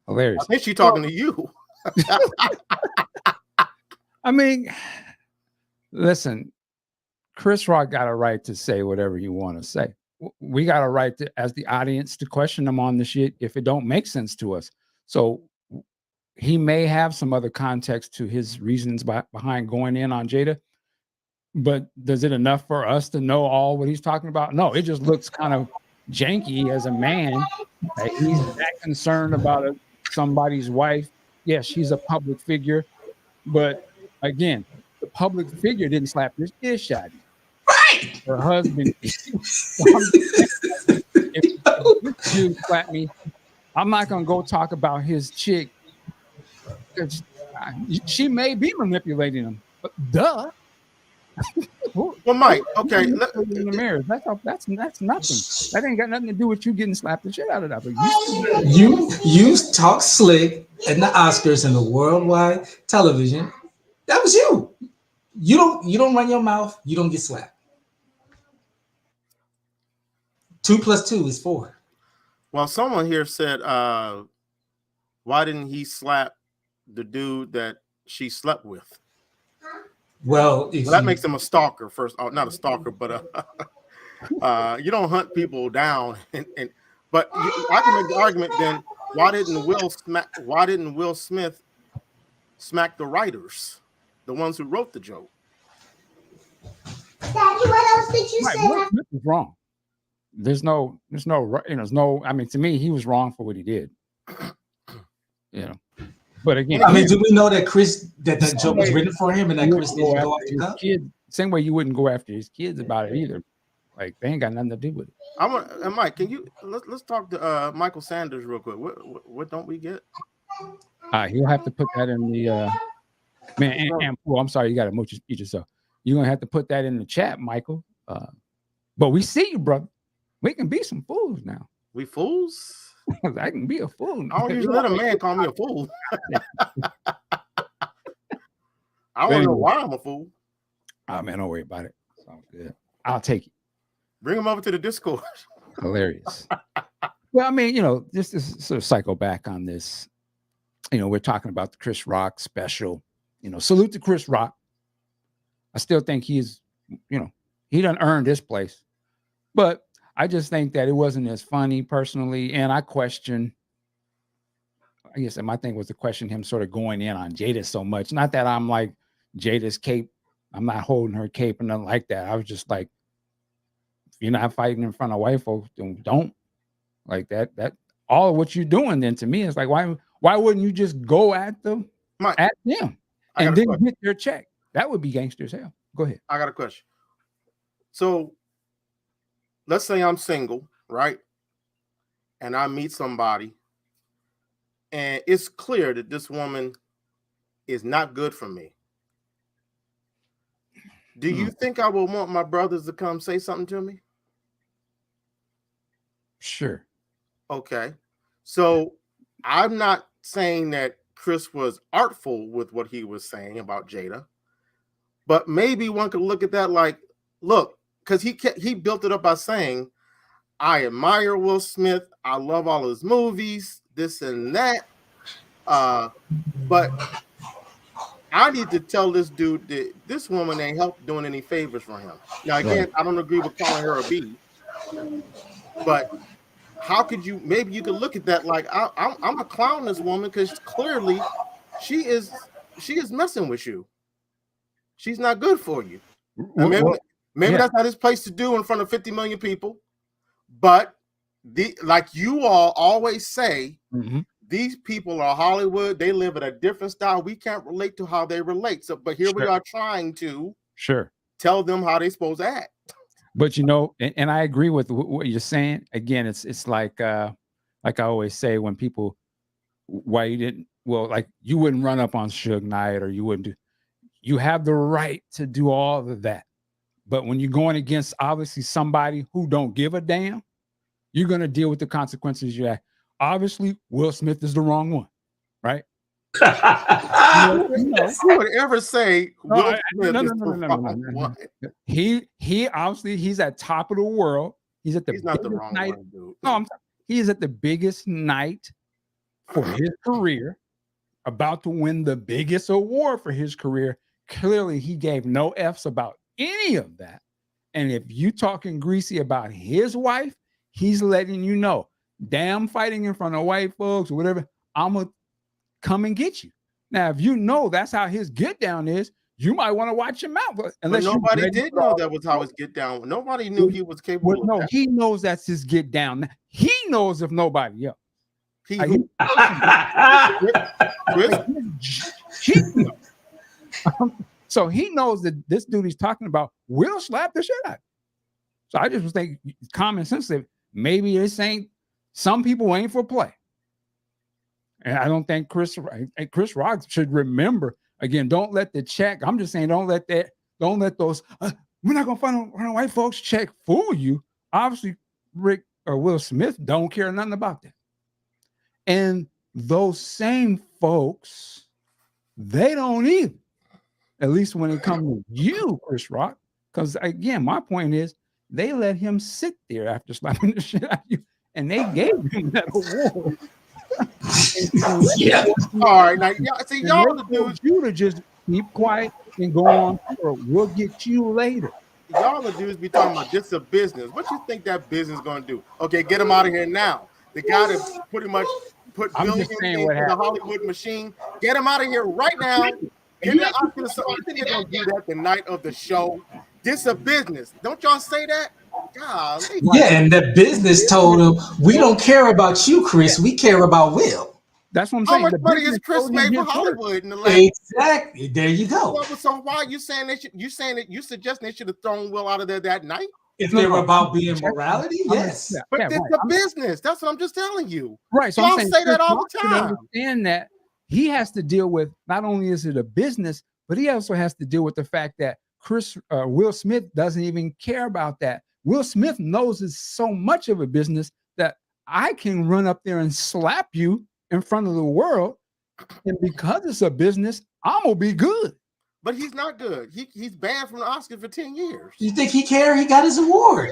Hilarious. I think she's talking to you. I mean, listen, Chris Rock got a right to say whatever you want to say. We got a right to, as the audience, to question him on the shit if it don't make sense to us. So he may have some other context to his reasons behind going in on Jada, but does it enough for us to know all what he's talking about? No, it just looks kind of janky as a man. That he's that concerned about somebody's wife. Yes, she's a public figure, but again, the public figure didn't slap this ish at him. Right. Her husband. If this dude slapped me, I'm not gonna go talk about his chick. She may be manipulating him, but duh. Well, Mike, okay. In the mirror. That's nothing. That ain't got nothing to do with you getting slapped the shit out of that. But you talk slick in the Oscars and the worldwide television. That was you. You don't run your mouth. You don't get slapped. 2 + 2 is 4. Well, someone here said, why didn't he slap the dude that she slept with? Well, that makes him a stalker first. Oh, not a stalker, but you don't hunt people down. But I can make the argument then. Why didn't Will Smith smack the writers, the ones who wrote the joke? Daddy, what else did you say? Will Smith was wrong. There's no. I mean, to me, he was wrong for what he did. But again, I mean, do we know that that joke was written for him and that Chris didn't go after his kids? Same way you wouldn't go after his kids about it either. Like they ain't got nothing to do with it. Mike, can you let's talk to Michael Sanders real quick. What don't we get? He'll have to put that in the man. I'm sorry, you got to eat yourself. You're gonna have to put that in the chat, Michael. But we see you, brother. We can be some fools now. We fools? I can be a fool. I don't usually let a man call me a fool. I want to know why I'm a fool. Oh man, don't worry about it. It's all good. I'll take it. Bring him over to the Discord. Hilarious. Well, I mean, just to sort of cycle back on this. We're talking about the Chris Rock special. Salute to Chris Rock. I still think he's, he done earned this place. But I just think that it wasn't as funny personally, and I question. I guess my thing was to question him sort of going in on Jada so much. Not that I'm like Jada's cape. I'm not holding her cape and nothing like that. I was just like, if you're not fighting in front of white folks, then don't like that. That all of what you're doing then to me is like, why wouldn't you just go at them and then get your check? That would be gangster as hell. Go ahead. I got a question. So let's say I'm single, right? And I meet somebody, and it's clear that this woman is not good for me. Do you think I would want my brothers to come say something to me? Sure. Okay. So I'm not saying that Chris was artful with what he was saying about Jada, but maybe one could look at that like, look, because he built it up by saying, I admire Will Smith. I love all his movies, this and that. But I need to tell this dude that this woman ain't doing any favors for him. Now, again, I don't agree with calling her a B, but how could you? Maybe you could look at that like I'm a clown this woman because clearly she is messing with you. She's not good for you. Maybe that's not his place to do in front of 50 million people. But like you all always say, these people are Hollywood. They live in a different style. We can't relate to how they relate. So, but here we are trying to tell them how they're supposed to act. But and I agree with what you're saying. Again, it's like I always say when people, why you didn't, well, like you wouldn't run up on Suge Knight or you wouldn't do. You have the right to do all of that. But when you're going against obviously somebody who don't give a damn, you're going to deal with the consequences you have. Obviously, Will Smith is the wrong one, right? Who would ever say Will Smith is the wrong one? He obviously he's at top of the world. He's at the not the wrong night. one, dude. No, he is at the biggest night for his career, about to win the biggest award for his career. Clearly, he gave no F's about any of that. And if you talking greasy about his wife, he's letting you know, damn, fighting in front of white folks or whatever, I'm gonna come and get you. Now, if you know that's how his get down is, you might want to watch him out. But unless nobody did know that was how his get down. Nobody knew he was capable of that. He knows that's his get down. He knows if nobody else. So he knows that this dude he's talking about will slap the shit out of him. So I just was thinking common sense that maybe this ain't, some people ain't for play. And I don't think Chris Rock should remember, again, don't let the check, I'm just saying, don't let those, we're not going to find white folks check fool you. Obviously, Rick or Will Smith don't care nothing about that. And those same folks, they don't either. At least when it comes to you, Chris Rock. Because again, my point is, they let him sit there after slapping the shit out of you, and they gave him that award. All right, now see, y'all the dudes, you to just keep quiet and go on forward. We'll get you later. Y'all the dudes be talking about this is a business. What you think that business gonna do? Okay, get him out of here now. The guy that pretty much put billions into the Hollywood machine. Get him out of here right now. You think they're gonna do that the night of the show? This a business. Don't y'all say that? Golly. Yeah, and the business told him, we don't care about you, Chris. We care about Will. That's what I'm saying. How much money has Chris made for Hollywood in the last? Exactly. There you go. So why are you saying that? You suggesting they should have thrown Will out of there that night? If they were about being morality, yes. But it's a business. That's what I'm just telling you. Right. So y'all say that all the time. Understand that he has to deal with, not only is it a business, but he also has to deal with the fact that Will Smith doesn't even care about that. Will Smith knows it's so much of a business that I can run up there and slap you in front of the world, and because it's a business, I'm gonna be good. But he's not good. He's banned from the Oscars for 10 years. You think he cares? He got his award.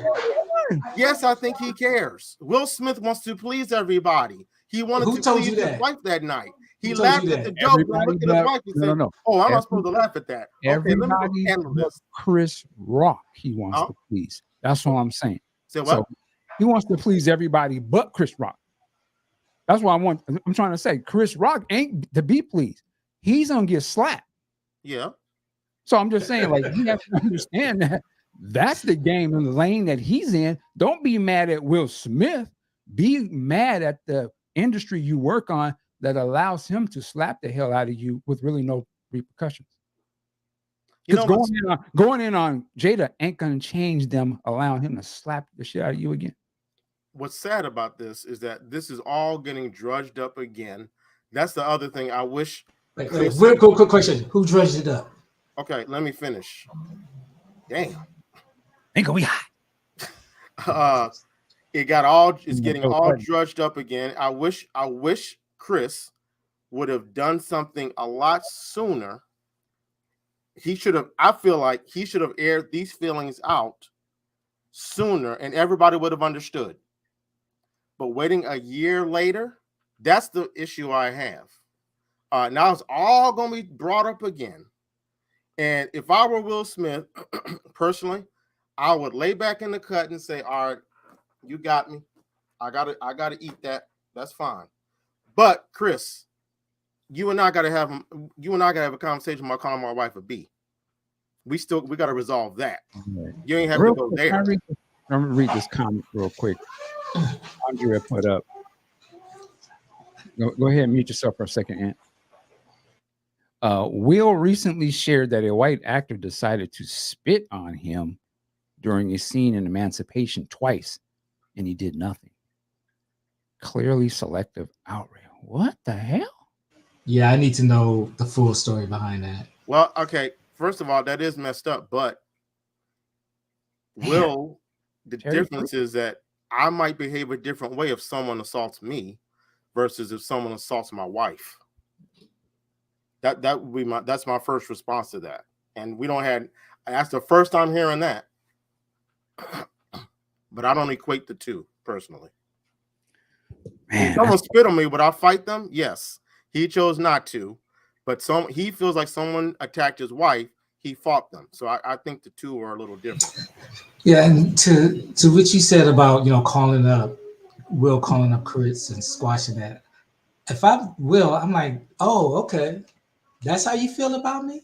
Yes, I think he cares. Will Smith wants to please everybody. He wanted to please his wife that night. He laughed at the joke and looked at his wife and said, "Oh, I'm not supposed to laugh at that." Everybody but Chris Rock, he wants to please. That's what I'm saying. So He wants to please everybody but Chris Rock. That's why I'm trying to say Chris Rock ain't to be pleased. He's gonna get slapped. Yeah. So I'm just saying, like, you have to understand that that's the game and the lane that he's in. Don't be mad at Will Smith. Be mad at the industry you work on that allows him to slap the hell out of you with really no repercussions. Because going in on Jada ain't gonna change them allowing him to slap the shit out of you again. What's sad about this is that this is all getting drudged up again. That's the other thing. I wish. Wait, real quick question. Who drudged it up? Okay, let me finish. Damn. Ain't gonna be hot. It's getting all drudged up again. I wish Chris would have done something a lot sooner. I feel like he should have aired these feelings out sooner and everybody would have understood. But waiting a year later, that's the issue I have. Now it's all going to be brought up again. And if I were Will Smith, personally, I would lay back in the cut and say, all right, you got me. I gotta eat that. That's fine. But Chris, you and I gotta have a conversation about calling my wife a B. We gotta resolve that. You ain't have to go there. I'm gonna read this comment real quick. Andrea put up. Go ahead and mute yourself for a second, Ant. Will recently shared that a white actor decided to spit on him during a scene in Emancipation twice, and he did nothing. Clearly selective outrage. What the hell? Yeah, I need to know the full story behind that. Well, okay. First of all, that is messed up, but the difference is that I might behave a different way if someone assaults me versus if someone assaults my wife. That would be that's my first response to that. And that's the first time hearing that. But I don't equate the two personally. Man, if someone spit on me, would I fight them? Yes. He chose not to, but he feels like someone attacked his wife. He fought them. So I think the two are a little different. Yeah, and to what you said about calling up Chris and squashing that. If I will, I'm like, oh, okay. That's how you feel about me?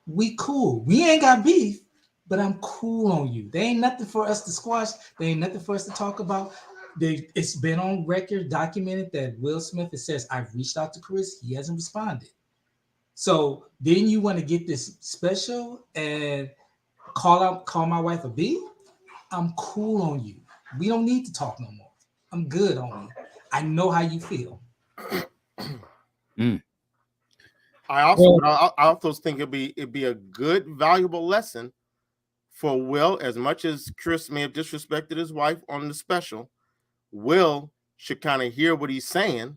We cool. We ain't got beef, but I'm cool on you. There ain't nothing for us to squash. There ain't nothing for us to talk about. It's been on record, documented that Will Smith says, I've reached out to Chris. He hasn't responded. So then you want to get this special and call my wife a B? I'm cool on you. We don't need to talk no more. I'm good on you. I know how you feel. I also think it'd be a good, valuable lesson for Will. As much as Chris may have disrespected his wife on the special, Will should kind of hear what he's saying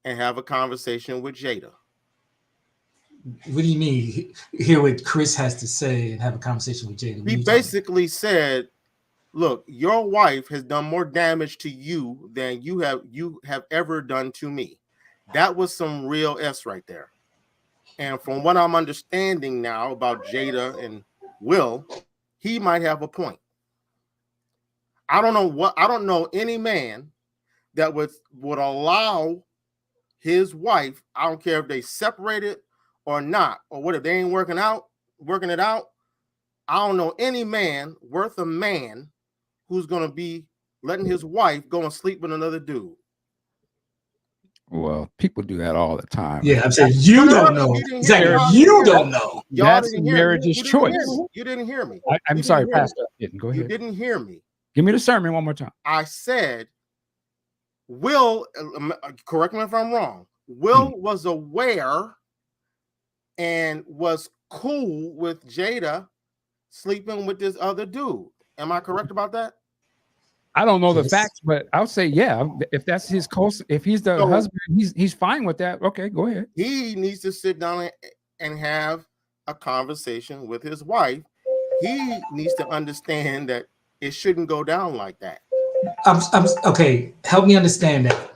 and have a conversation with Jada. What do you mean? Hear what Chris has to say and have a conversation with Jada? He basically said, "Look, your wife has done more damage to you than you have ever done to me." That was some real S right there. And from what I'm understanding now about Jada and Will, he might have a point. I don't know any man that would allow his wife, I don't care if they separated or not, or what if they ain't working it out. I don't know any man worth a man who's gonna be letting his wife go and sleep with another dude. Well, people do that all the time. Yeah, I'm saying you don't know. You don't know. That's marriage's choice. You didn't hear me. I'm sorry, Pastor. Go ahead. You didn't hear me. Give me the sermon one more time. I said, Will, correct me if I'm wrong, Will was aware and was cool with Jada sleeping with this other dude. Am I correct about that? I don't know the facts, but I'll say, yeah, if that's his if he's the husband, he's fine with that. Okay, go ahead. He needs to sit down and have a conversation with his wife. He needs to understand that it shouldn't go down like that. I'm okay. Help me understand that.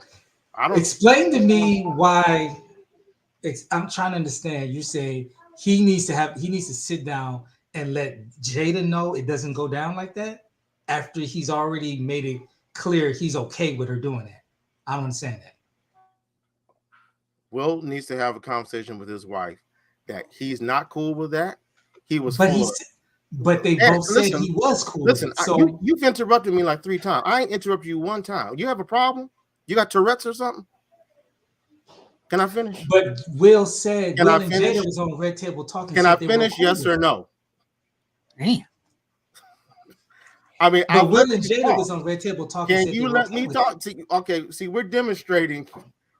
Explain to me why. I'm trying to understand. You say he needs to sit down and let Jada know it doesn't go down like that after he's already made it clear he's okay with her doing that. I don't understand that. Will needs to have a conversation with his wife that he's not cool with that. He was But full of. But they both said he was cool. Listen, with it. So you've interrupted me like 3 times. I ain't interrupted you 1 time. You have a problem? You got Tourette's or something? Can I finish? But Will said Can Will I and finish? Jada was on Red Table talking. Can I finish? Yes or no? Damn. I mean, but Will and Jada was on Red Table talking. Can you let me talk? Okay, see, we're demonstrating,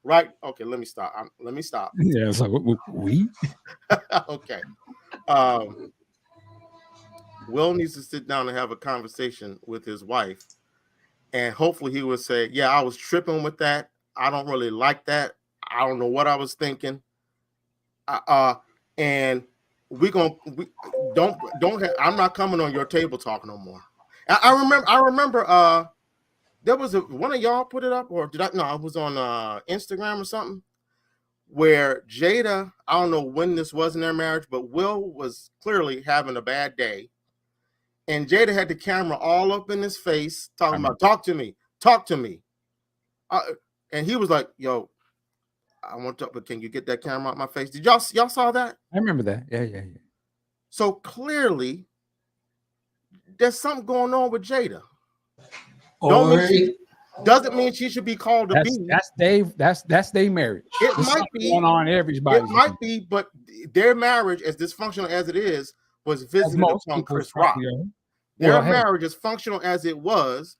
right? Okay, let me stop. Let me stop. Yeah, it's like we. Okay. Will needs to sit down and have a conversation with his wife, and hopefully he would say, "Yeah, I was tripping with that. I don't really like that. I don't know what I was thinking." And we don't. I'm not coming on your table talk no more. I remember. There was one of y'all put it up, or did I? No, I was on Instagram or something, where Jada, I don't know when this was in their marriage, but Will was clearly having a bad day. And Jada had the camera all up in his face, talking about, talk to me. And he was like, yo, I want to, but can you get that camera out my face? Did y'all saw that? I remember that. Yeah. So clearly, there's something going on with Jada. Doesn't mean she should be called a B. That's their marriage. It might be going on everybody. It might be, but their marriage, as dysfunctional as it is, was visited upon Chris Rock. Their marriage, as functional as it was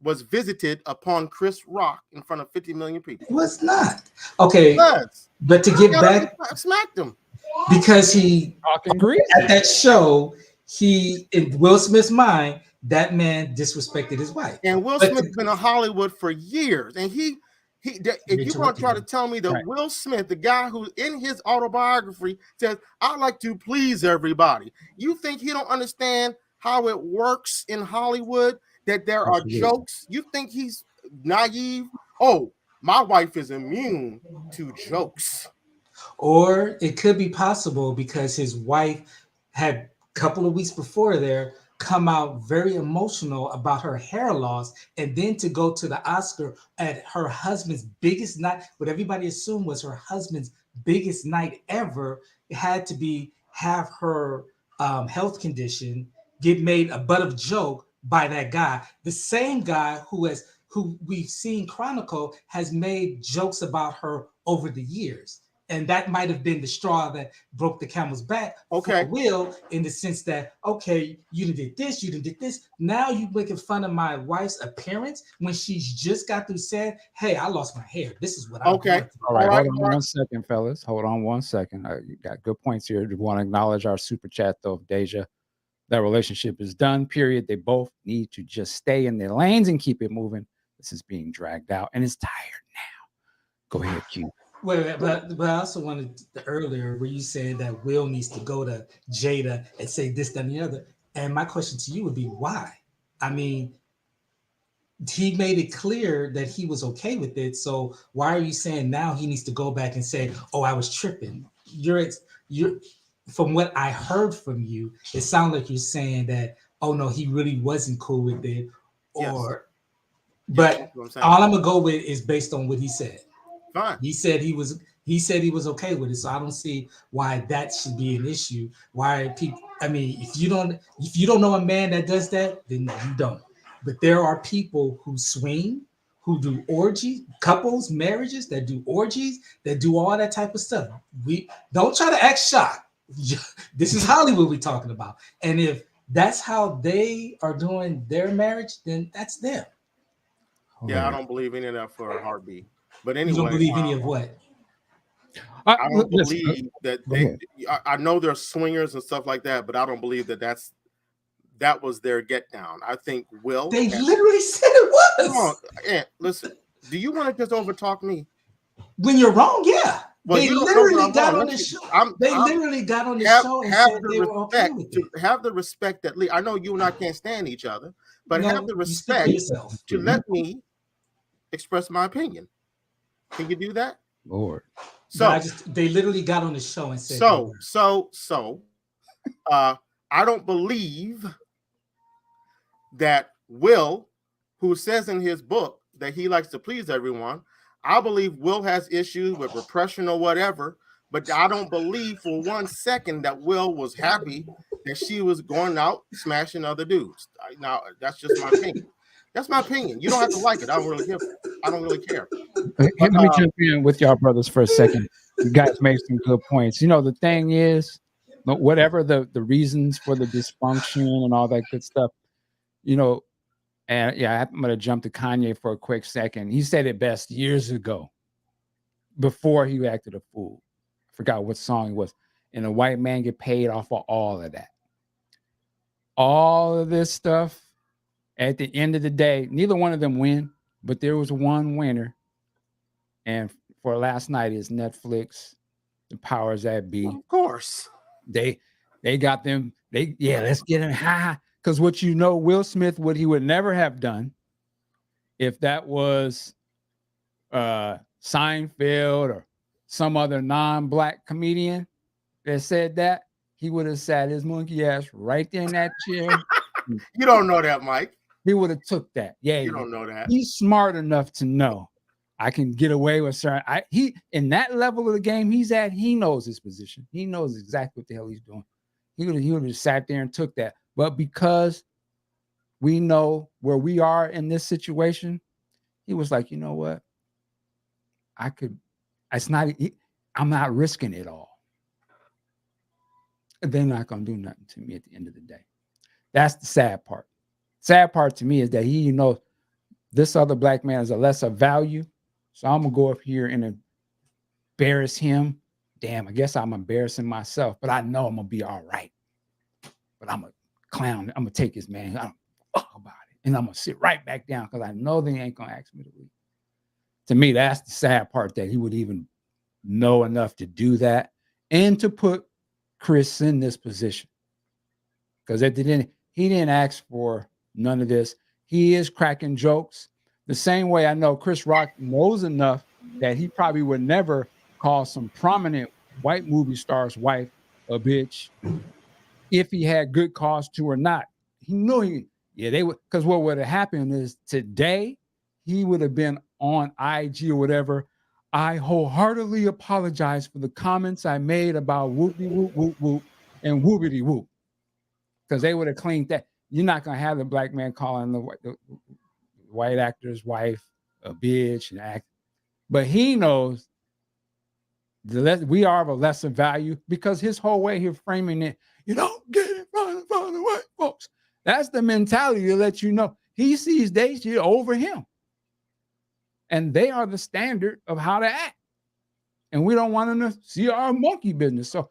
visited upon Chris Rock in front of 50 million people. It was not. Okay. But to get back, smacked him. Because he talking at that show, he in Will Smith's mind, that man disrespected his wife. And Will Smith's been in Hollywood for years. And if you're going to try to tell me that Will Smith, the guy who in his autobiography says, I like to please everybody, you think he don't understand how it works in Hollywood, that there are jokes? You think he's naive? Oh, my wife is immune to jokes. Or it could be possible because his wife had a couple of weeks before there come out very emotional about her hair loss, and then to go to the Oscar at her husband's biggest night, what everybody assumed was her husband's biggest night ever, it had to have her health condition get made a butt of joke by that guy, the same guy who we've seen Chronicle has made jokes about her over the years. And that might have been the straw that broke the camel's back for Will, in the sense that, okay, you did this. Now you making fun of my wife's appearance when she's just got through saying, hey, I lost my hair. This is what I All right, hold on 1 second, fellas. Hold on 1 second. You got good points here. We want to acknowledge our super chat, though, Deja. That relationship is done, period. They both need to just stay in their lanes and keep it moving. This is being dragged out, and it's tired now. Go ahead, Q. Wait, but I also wanted earlier where you said that Will needs to go to Jada and say this, that, and the other. And my question to you would be why? I mean, he made it clear that he was okay with it. So why are you saying now he needs to go back and say, "Oh, I was tripping"? You're from what I heard from you, it sounds like you're saying that, "Oh no, he really wasn't cool with it," or. Yes. But all I'm gonna go with is based on what he said. Fine. He said he was okay with it, so I don't see why that should be an issue. Why people? I mean, if you don't know a man that does that, then you don't. But there are people who swing, who do orgies, couples, marriages that do orgies, that do all that type of stuff. We don't try to act shocked. This is Hollywood we're talking about, and if that's how they are doing their marriage, then that's them. Yeah, I don't believe any of that for a heartbeat. But anyway, you don't believe any of what? I don't believe that they. I know they're swingers and stuff like that, but I don't believe that was their get down. I think Will. They literally said it was. Come on, Aunt, listen. Do you want to just overtalk me? When you're wrong, yeah. Well, they literally got on the show. They literally got on the show and said they were okay with it. Have the respect that I know you and I can't stand each other, but have the respect to let me express my opinion. Can you do that? Lord. So they literally got on the show and said I don't believe that Will, who says in his book that he likes to please everyone. I believe Will has issues with repression or whatever, but I don't believe for 1 second that Will was happy that she was going out smashing other dudes. Now, that's just my opinion. That's my opinion. You don't have to like it. I don't really care. I don't really care. Let me jump in with y'all brothers for a second. You guys made some good points. You know, the thing is, whatever the reasons for the dysfunction and all that good stuff, you know, and yeah, I'm going to jump to Kanye for a quick second. He said it best years ago before he acted a fool. I forgot what song it was. And a white man get paid off of all of that. All of this stuff, at the end of the day, neither one of them win, but there was one winner. And for last night is Netflix, the powers that be. Of course. They got them. Let's get him high. Because what you know, Will Smith, what he would never have done if that was Seinfeld or some other non-black comedian that said that, he would have sat his monkey ass right there in that chair. You don't know that, Mike. He would have took that. Yeah, you don't know that. He's smart enough to know I can get away with certain. He in that level of the game he's at, he knows his position. He knows exactly what the hell he's doing. He would have sat there and took that. But because we know where we are in this situation, he was like, you know what? I'm not risking it all. They're not going to do nothing to me at the end of the day. That's the sad part. Sad part to me is that he knows this other black man is a lesser value. So I'm going to go up here and embarrass him. Damn, I guess I'm embarrassing myself, but I know I'm going to be all right. But I'm a clown. I'm going to take his man. I don't fuck about it. And I'm going to sit right back down because I know they ain't going to ask me to leave. To me, that's the sad part, that he would even know enough to do that and to put Chris in this position. Because at the end, he didn't ask for none of this. He is cracking jokes. The same way I know Chris Rock knows enough that he probably would never call some prominent white movie star's wife a bitch if he had good cause to or not. He knew they would, because what would have happened is today he would have been on IG or whatever. I wholeheartedly apologize for the comments I made about whoopty whoop whoop whoop and whoopity whoop, because they would have cleaned that. You're not gonna have the black man calling the white actor's wife a bitch and act, but he knows we are of a lesser value because his whole way here framing it, you don't get in front of the white folks. That's the mentality to let you know he sees they shit over him. And they are the standard of how to act. And we don't want them to see our monkey business. So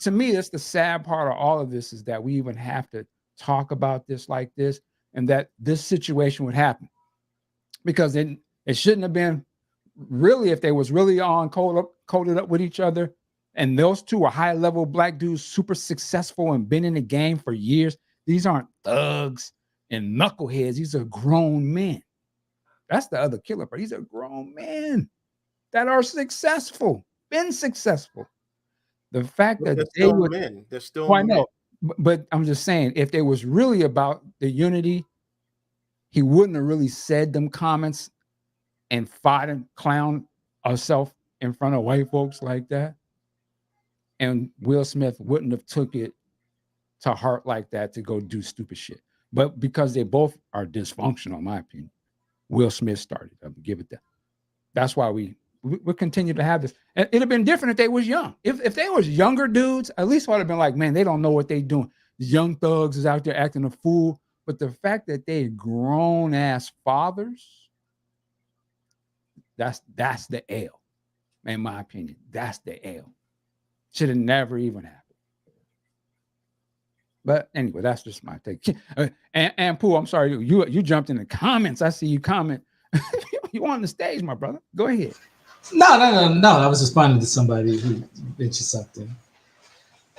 to me, that's the sad part of all of this, is that we even have to talk about this like this, and that this situation would happen. Because it shouldn't have been really, if they was really on coded up with each other, and those two are high-level black dudes, super successful and been in the game for years. These aren't thugs and knuckleheads. These are grown men. That's the other killer part. These are grown men that are successful, been successful. The fact that they're still men. They're still men. I know, but I'm just saying, if they was really about the unity, he wouldn't have really said them comments and fought and clown herself in front of white folks like that. And Will Smith wouldn't have took it to heart like that to go do stupid shit. But because they both are dysfunctional, in my opinion, Will Smith started. I'll give it that. That's why we continue to have this. And it'd have been different if they was young. If they was younger dudes, at least I'd have been like, man, they don't know what they doing. The young thugs is out there acting a fool. But the fact that they grown ass fathers, that's the L. In my opinion, that's the L. Should have never even happened. But anyway, that's just my take. And Pooh, I'm sorry, you jumped in the comments. I see you comment. You on the stage, my brother. Go ahead. No. I was responding to somebody who mentioned something.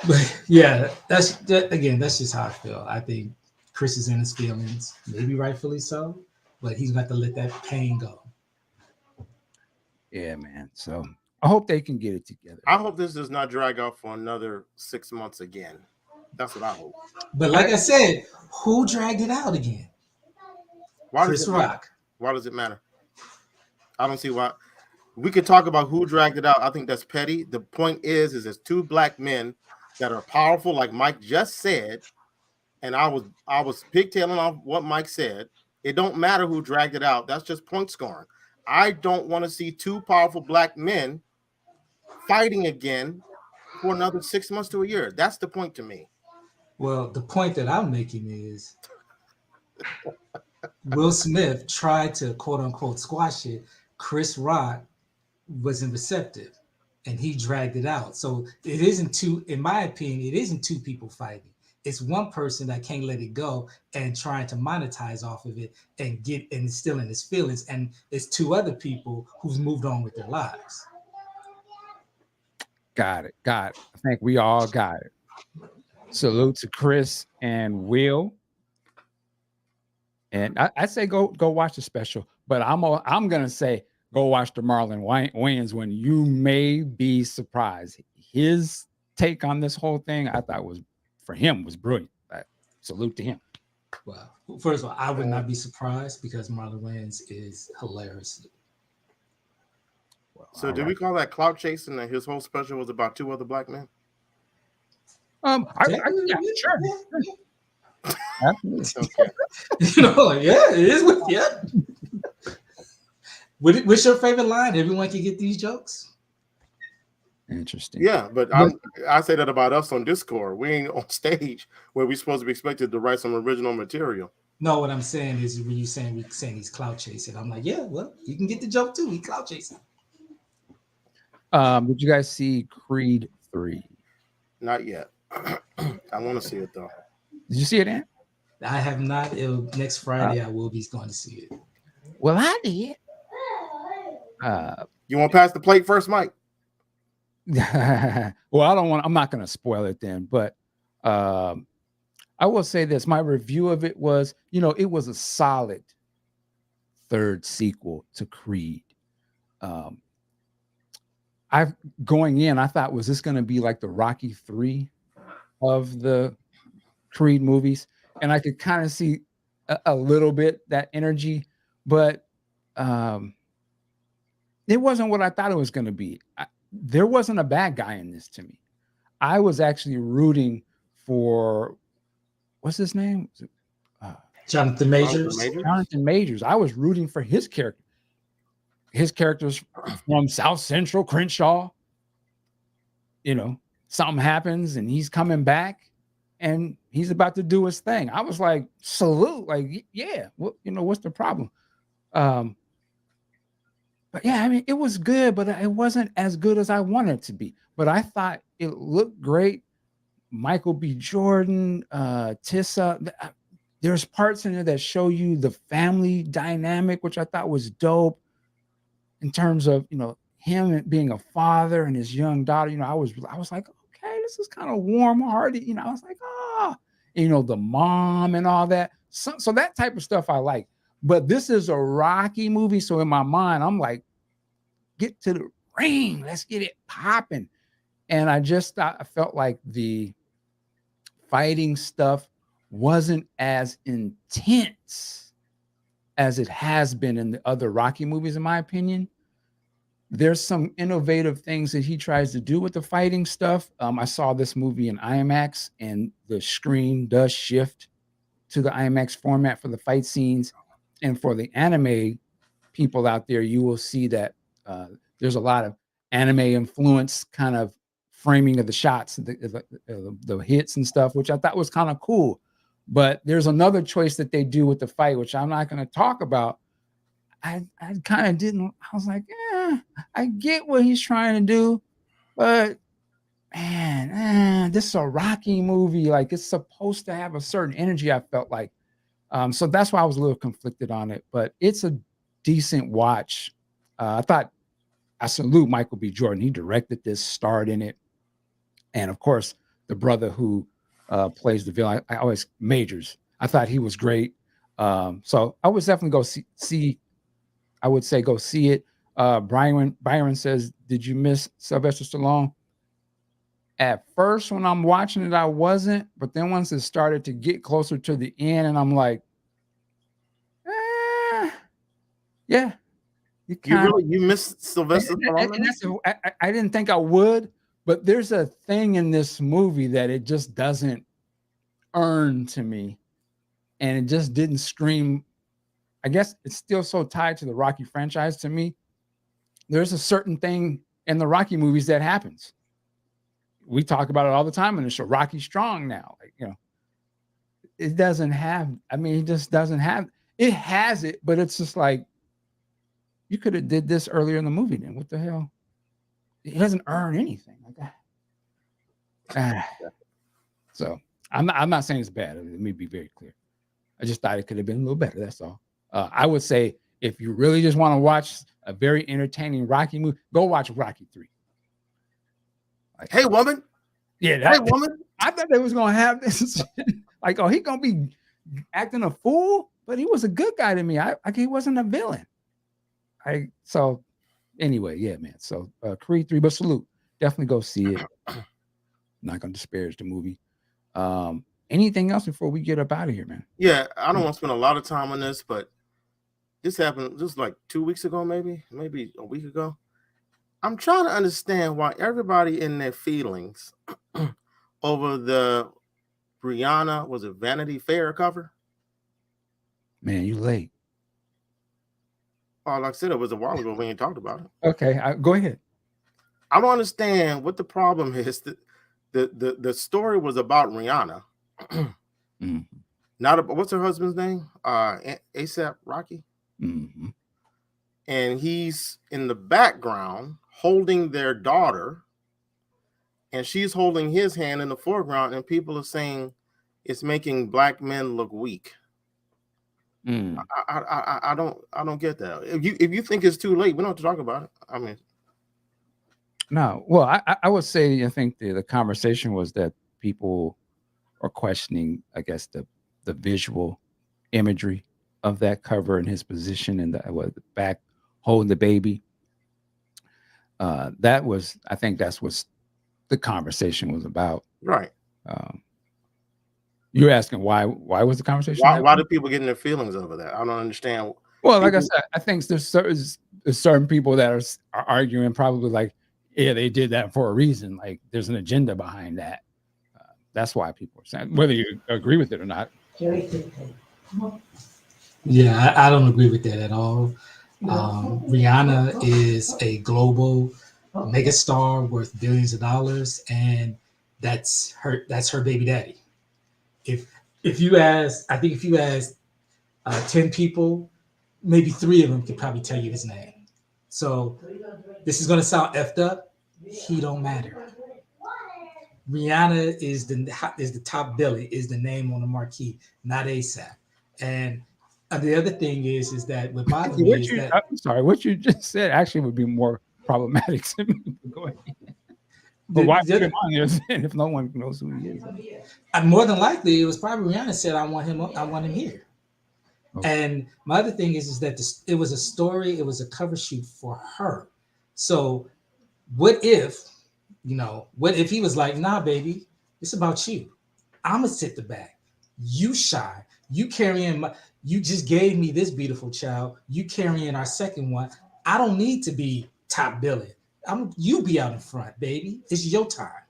But yeah, that's just how I feel. I think Chris is in his feelings, maybe rightfully so, but he's got to let that pain go. Yeah, man. So I hope they can get it together. I hope this does not drag out for another 6 months again. That's what I hope. But like I said, who dragged it out again? Why Chris does it matter? Rock. Why does it matter? I don't see why. We could talk about who dragged it out. I think that's petty. The point is there's two black men that are powerful, like Mike just said, and I was pigtailing off what Mike said. It don't matter who dragged it out. That's just point scoring. I don't want to see two powerful black men fighting again for another 6 months to a year. That's the point to me. Well, the point that I'm making is Will Smith tried to quote unquote squash it. Chris Rock wasn't receptive and he dragged it out. So it isn't two, in my opinion, it isn't two people fighting. It's one person that can't let it go and trying to monetize off of it and get and still in his feelings. And it's two other people who's moved on with their lives. Got it. I think we all got it. Salute to Chris and Will. And I say go watch the special, but I'm gonna say go watch the Marlon Wayans one. You may be surprised. His take on this whole thing, I thought was brilliant. Salute to him. Well, first of all, I would not be surprised because Marlon Wayans is hilarious. Well, so did we call that clout chasing that his whole special was about two other black men? Yeah, sure. Okay. Yeah, it is with What's your favorite line? Everyone can get these jokes. Interesting. Yeah, but I say that about us on Discord. We ain't on stage where we're supposed to be expected to write some original material. No, what I'm saying is when you saying he's clout chasing, I'm like, yeah, well, you can get the joke too. He clout chasing. Did you guys see Creed 3? Not yet. I want to see it though. Did you see it, Ant? I have not. Next Friday, I will be going to see it. Well, I did. You want to pass the plate first, Mike? Well, I'm not going to spoil it then, but I will say this. My review of it was, it was a solid third sequel to Creed. Going in, I thought, was this going to be like the Rocky 3 of the Creed movies? And I could kind of see a little bit that energy, but it wasn't what I thought it was going to be. There wasn't a bad guy in this to me. I was actually rooting for, what's his name? Jonathan Majors. Jonathan Majors. I was rooting for his character. His character's from South Central Crenshaw. Something happens and he's coming back and he's about to do his thing. I was like, salute, like, yeah, what's the problem? But yeah, I mean, it was good, but it wasn't as good as I wanted it to be. But I thought it looked great. Michael B. Jordan, Tissa. There's parts in there that show you the family dynamic, which I thought was dope. In terms of him being a father and his young daughter, I was like, okay, this is kind of warm-hearted. I was like, the mom and all that. So that type of stuff I like. But this is a Rocky movie, so in my mind, I'm like, get to the ring, let's get it popping. And I felt like the fighting stuff wasn't as intense as it has been in the other Rocky movies, in my opinion. There's some innovative things that he tries to do with the fighting stuff. I saw this movie in IMAX, and the screen does shift to the IMAX format for the fight scenes. And for the anime people out there, you will see that there's a lot of anime influence kind of framing of the shots, the hits and stuff, which I thought was kind of cool. But there's another choice that they do with the fight, which I'm not going to talk about. I kind of didn't. I was like, I get what he's trying to do, but man, this is a Rocky movie. Like, it's supposed to have a certain energy, I felt like. So that's why I was a little conflicted on it, but it's a decent watch. I salute Michael B. Jordan. He directed this, starred in it. And of course, the brother who plays the villain, I always Majors. I thought he was great. So I would definitely go see. I would say go see it. Byron says, did you miss Sylvester Stallone? At first, when I'm watching it, I wasn't. But then once it started to get closer to the end, and I'm like, Yeah, You missed Sylvester Stallone. I didn't think I would, but there's a thing in this movie that it just doesn't earn to me, and it just didn't scream. I guess it's still so tied to the Rocky franchise to me. There's a certain thing in the Rocky movies that happens. We talk about it all the time in the show. Rocky's strong now, it doesn't have. I mean, it just doesn't have. It has it, but it's just like you could have did this earlier in the movie. Then what the hell? It doesn't earn anything like that. So I'm not saying it's bad. Let me be very clear. I just thought it could have been a little better. That's all. I would say if you really just want to watch a very entertaining Rocky movie, go watch Rocky 3. Hey, woman. Yeah, hey, woman. I thought they was gonna have this. Like, oh, he gonna be acting a fool, but he was a good guy to me. He wasn't a villain. So anyway, yeah, man. So Creed 3, but salute. Definitely go see it. Not gonna disparage the movie. Anything else before we get up out of here, man? Yeah, I don't want to spend a lot of time on this, but this happened just like 2 weeks ago, maybe a week ago. I'm trying to understand why everybody in their feelings over the Rihanna, was it Vanity Fair cover? Man, you late. Oh, like I said, it was a while ago when you talked about it. Okay, go ahead. I don't understand what the problem is. The story was about Rihanna. Mm-hmm. Not about, what's her husband's name? ASAP Rocky. Mm-hmm. And he's in the background holding their daughter, and she's holding his hand in the foreground, and people are saying it's making black men look weak. I don't get that. If you think it's too late, we don't have to talk about it. I mean, no. Well, I would say I think the conversation was that people are questioning, I guess, the visual imagery of that cover and his position in the back holding the baby. That was, I think, that's what the conversation was about. Right. You're asking why was the conversation? Why do people get in their feelings over that? I don't understand. Well, like I said, I think there's certain people that are arguing probably like, yeah, they did that for a reason. Like there's an agenda behind that. That's why people are saying, whether you agree with it or not. Yeah, I don't agree with that at all. Rihanna is a global megastar worth billions of dollars, and that's her baby daddy. If you ask 10 people, maybe 3 of them could probably tell you his name. So this is gonna sound effed up. He don't matter. Rihanna is the top billing, is the name on the marquee, not ASAP. And the other thing is that what bothers me is that I'm sorry, what you just said actually would be more problematic to me. Go ahead. But why if no one knows who he is? More than likely, it was probably Rihanna said, "I want him here." Okay. And my other thing is that it was a story, it was a cover shoot for her. So, what if he was like, "Nah, baby, it's about you. I'm gonna sit the back. You shy. You carrying you just gave me this beautiful child. You carrying our second one. I don't need to be top billing. You be out in front, baby. It's your time."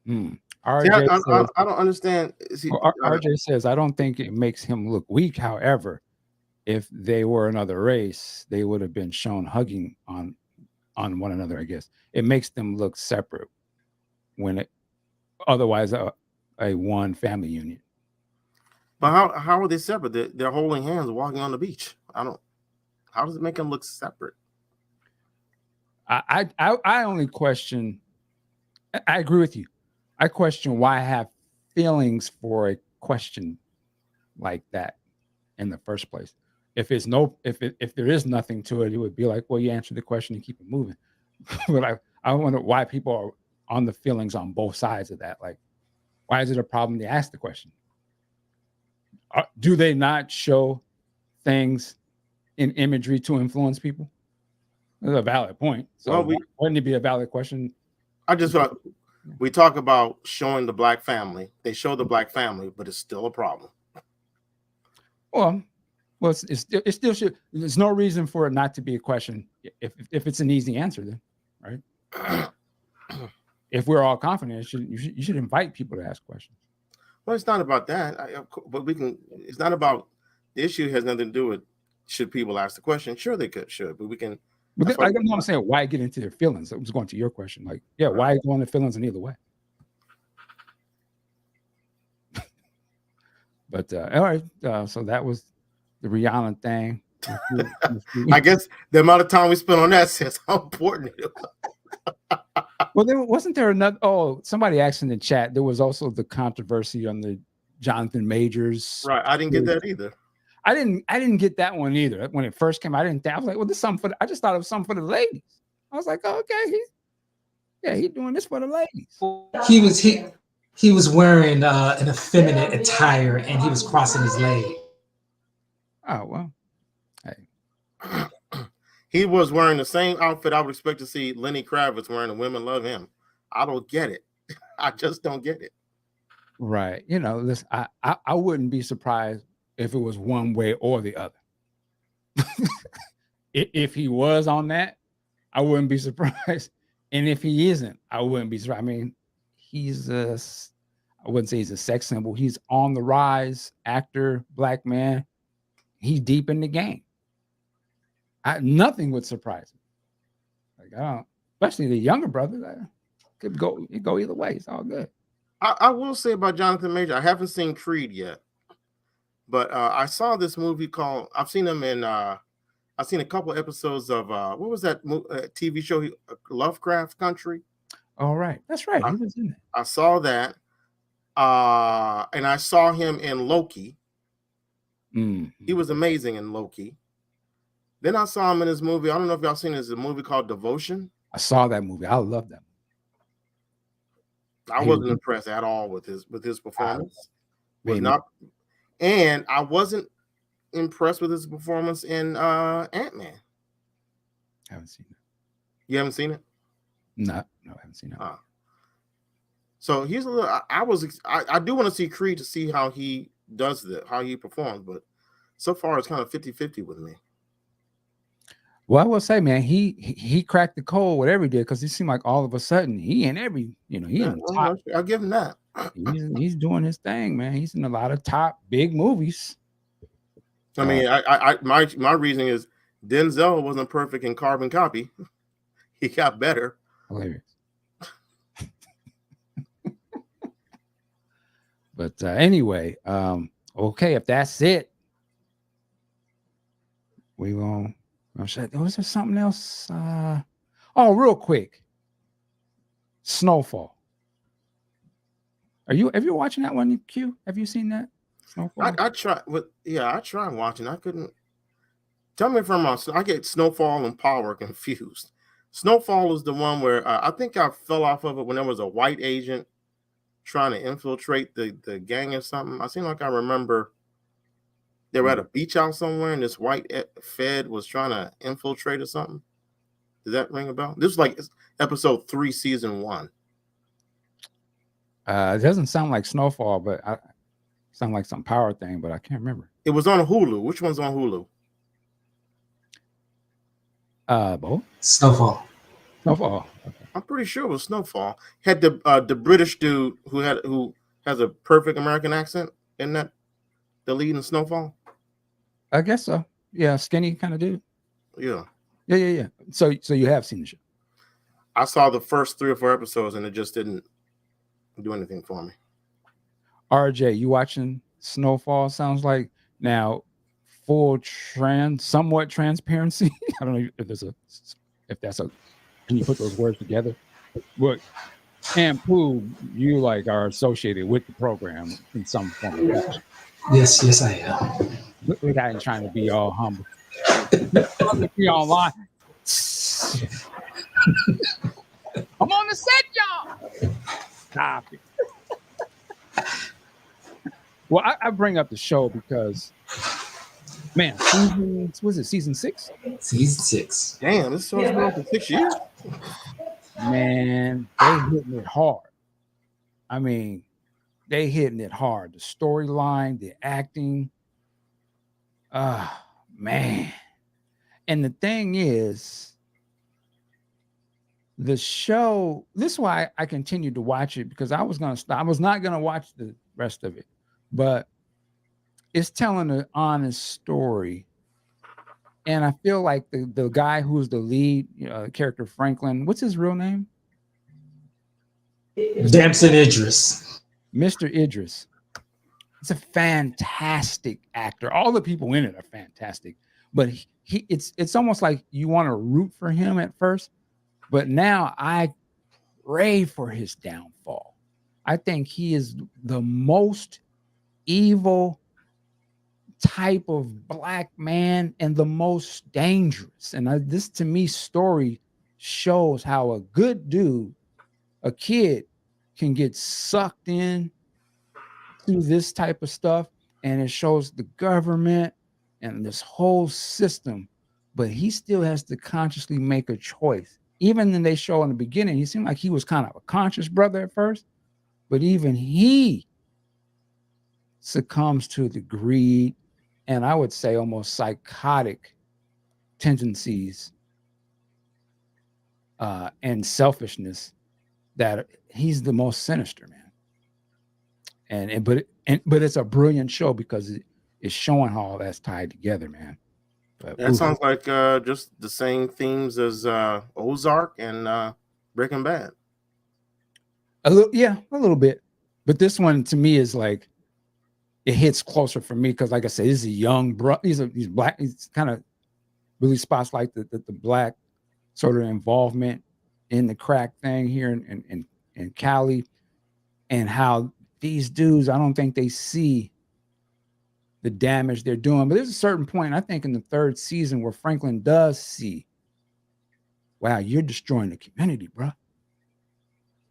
RJ says, I don't understand. RJ says, I don't think it makes him look weak. However, if they were another race, they would have been shown hugging on one another. I guess it makes them look separate when it otherwise a one family union. But how are they separate? They're holding hands, walking on the beach. How does it make them look separate? I only question. I agree with you. I question why I have feelings for a question like that in the first place. If there is nothing to it, it would be like, well, you answer the question and keep it moving. But I wonder why people are on the feelings on both sides of that. Like, why is it a problem to ask the question? Do they not show things in imagery to influence people? That's a valid point. So wouldn't it be a valid question? I just thought we talk about showing the black family. They show the black family, but it's still a problem. Well, Well, it still should. There's no reason for it not to be a question if it's an easy answer, then, right? If we're all confident, you should invite people to ask questions. Well, it's not about that. But we can. It's not about the issue. Has nothing to do with should people ask the question. Sure, they should, but we can. But then, I'm saying, why get into their feelings? I was going to your question, like, yeah, why go on their feelings in either way? But all right, so that was the Rihanna thing. I guess the amount of time we spent on that says how important it is. Well, wasn't there another? Oh, somebody asked in the chat. There was also the controversy on the Jonathan Majors. Right, I didn't get that either. I didn't get that one either. When it first came out, I was like, well, this is something I just thought it was something for the ladies. I was like, oh, okay, he's doing this for the ladies. He was wearing an effeminate attire and he was crossing his leg. Oh, well. Hey. He was wearing the same outfit I would expect to see Lenny Kravitz wearing, and women love him. I don't get it. I just don't get it. Right. Listen, I wouldn't be surprised if it was one way or the other. If he was on that, I wouldn't be surprised. And if he isn't, I wouldn't be surprised. I mean, I wouldn't say he's a sex symbol. He's on the rise, actor, black man. He's deep in the game. Nothing would surprise me. Like, I don't, especially the younger brother. Could go either way. It's all good. I will say about Jonathan Major, I haven't seen Creed yet, but I saw this movie called. I've seen him in. I've seen a couple episodes of what was that TV show? Lovecraft Country. All right, that's right. He was in it. I saw that, and I saw him in Loki. He was amazing in Loki. Then I saw him in his movie. I don't know if y'all seen this. A movie called Devotion. I saw that movie. I love that movie. I wasn't impressed at all with his performance. And I wasn't impressed with his performance in Ant-Man. I haven't seen it. You haven't seen it? No, I haven't seen it. So he's a little. I do want to see Creed to see how he does how he performs, but so far it's kind of 50-50 with me. Well, I will say, man, he cracked the code, whatever he did, because it seemed like all of a sudden he in every, he in the top. I'll give him that. He's doing his thing, man. He's in a lot of top big movies. I mean, my reasoning is Denzel wasn't perfect in Carbon Copy. He got better. Hilarious. But anyway, okay, if that's it, we won't. Was there something else? Real quick. Snowfall. Are you watching that one, Q? Have you seen that? Snowfall? I tried watching. I couldn't. Tell me if I'm wrong. I get Snowfall and Power confused. Snowfall is the one where I think I fell off of it when there was a white agent trying to infiltrate the gang or something. I seem like I remember they were at a beach house somewhere and this white Fed was trying to infiltrate or something. Does that ring a bell? This was like episode 3, season 1. It doesn't sound like Snowfall, but it sounds like some Power thing, but I can't remember. It was on Hulu. Which one's on Hulu? Both. Snowfall. Okay. I'm pretty sure it was Snowfall. Had the British dude who has a perfect American accent. Isn't that the lead in Snowfall? I guess so. Yeah, skinny kind of dude. Yeah. So you have seen the show. I saw the first 3 or 4 episodes and it just didn't do anything for me. RJ, you watching Snowfall? Sounds like now full somewhat transparency. I don't know if that's a. Can you put those words together? But and Pooh, you are associated with the program in some form. Yes, I am. Look at him trying to be all humble. Be online. I'm on the set, y'all. Stop it. Well, I bring up the show because, man, season 6? Season 6. Damn, this show's been on for 6 years. Man, they hitting it hard. I mean, they hitting it hard. The storyline, the acting. Man. And the thing is, the show, this is why I continued to watch it, because I was not gonna watch the rest of it, but it's telling an honest story. And I feel like the guy who's the lead character, Franklin, what's his real name? Damson Idris. Mr. Idris. He's a fantastic actor. All the people in it are fantastic, but it's almost like you want to root for him at first, but now I pray for his downfall. I think he is the most evil type of black man and the most dangerous. And this, to me, story shows how a good dude, a kid, can get sucked in to this type of stuff, and it shows the government and this whole system, but he still has to consciously make a choice. Even then, they show in the beginning, he seemed like he was kind of a conscious brother at first, but even he succumbs to the greed and, I would say, almost psychotic tendencies and selfishness, that he's the most sinister, man. But it's a brilliant show because it's showing how all that's tied together, man. But that sounds like just the same themes as Ozark and Breaking Bad. A little bit. But this one to me is like, it hits closer for me because, like I said, he's a young bro. He's black. He's kind of really spots like the black sort of involvement in the crack thing here in Cali, and how these dudes, I don't think they see the damage they're doing. But there's a certain point, I think, in the third season where Franklin does see, wow, you're destroying the community, bro.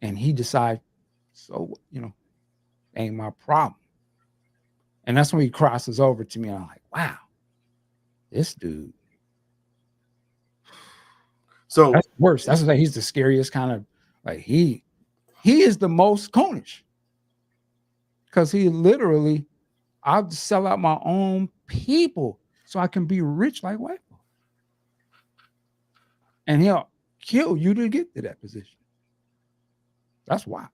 And he decides, so, ain't my problem. And that's when he crosses over to me. And I'm like, wow, this dude. So that's worse. That's like, he's the scariest kind of, like, he is the most conish. Because he literally, I'll just sell out my own people so I can be rich like white people. And he'll kill you to get to that position. That's wild.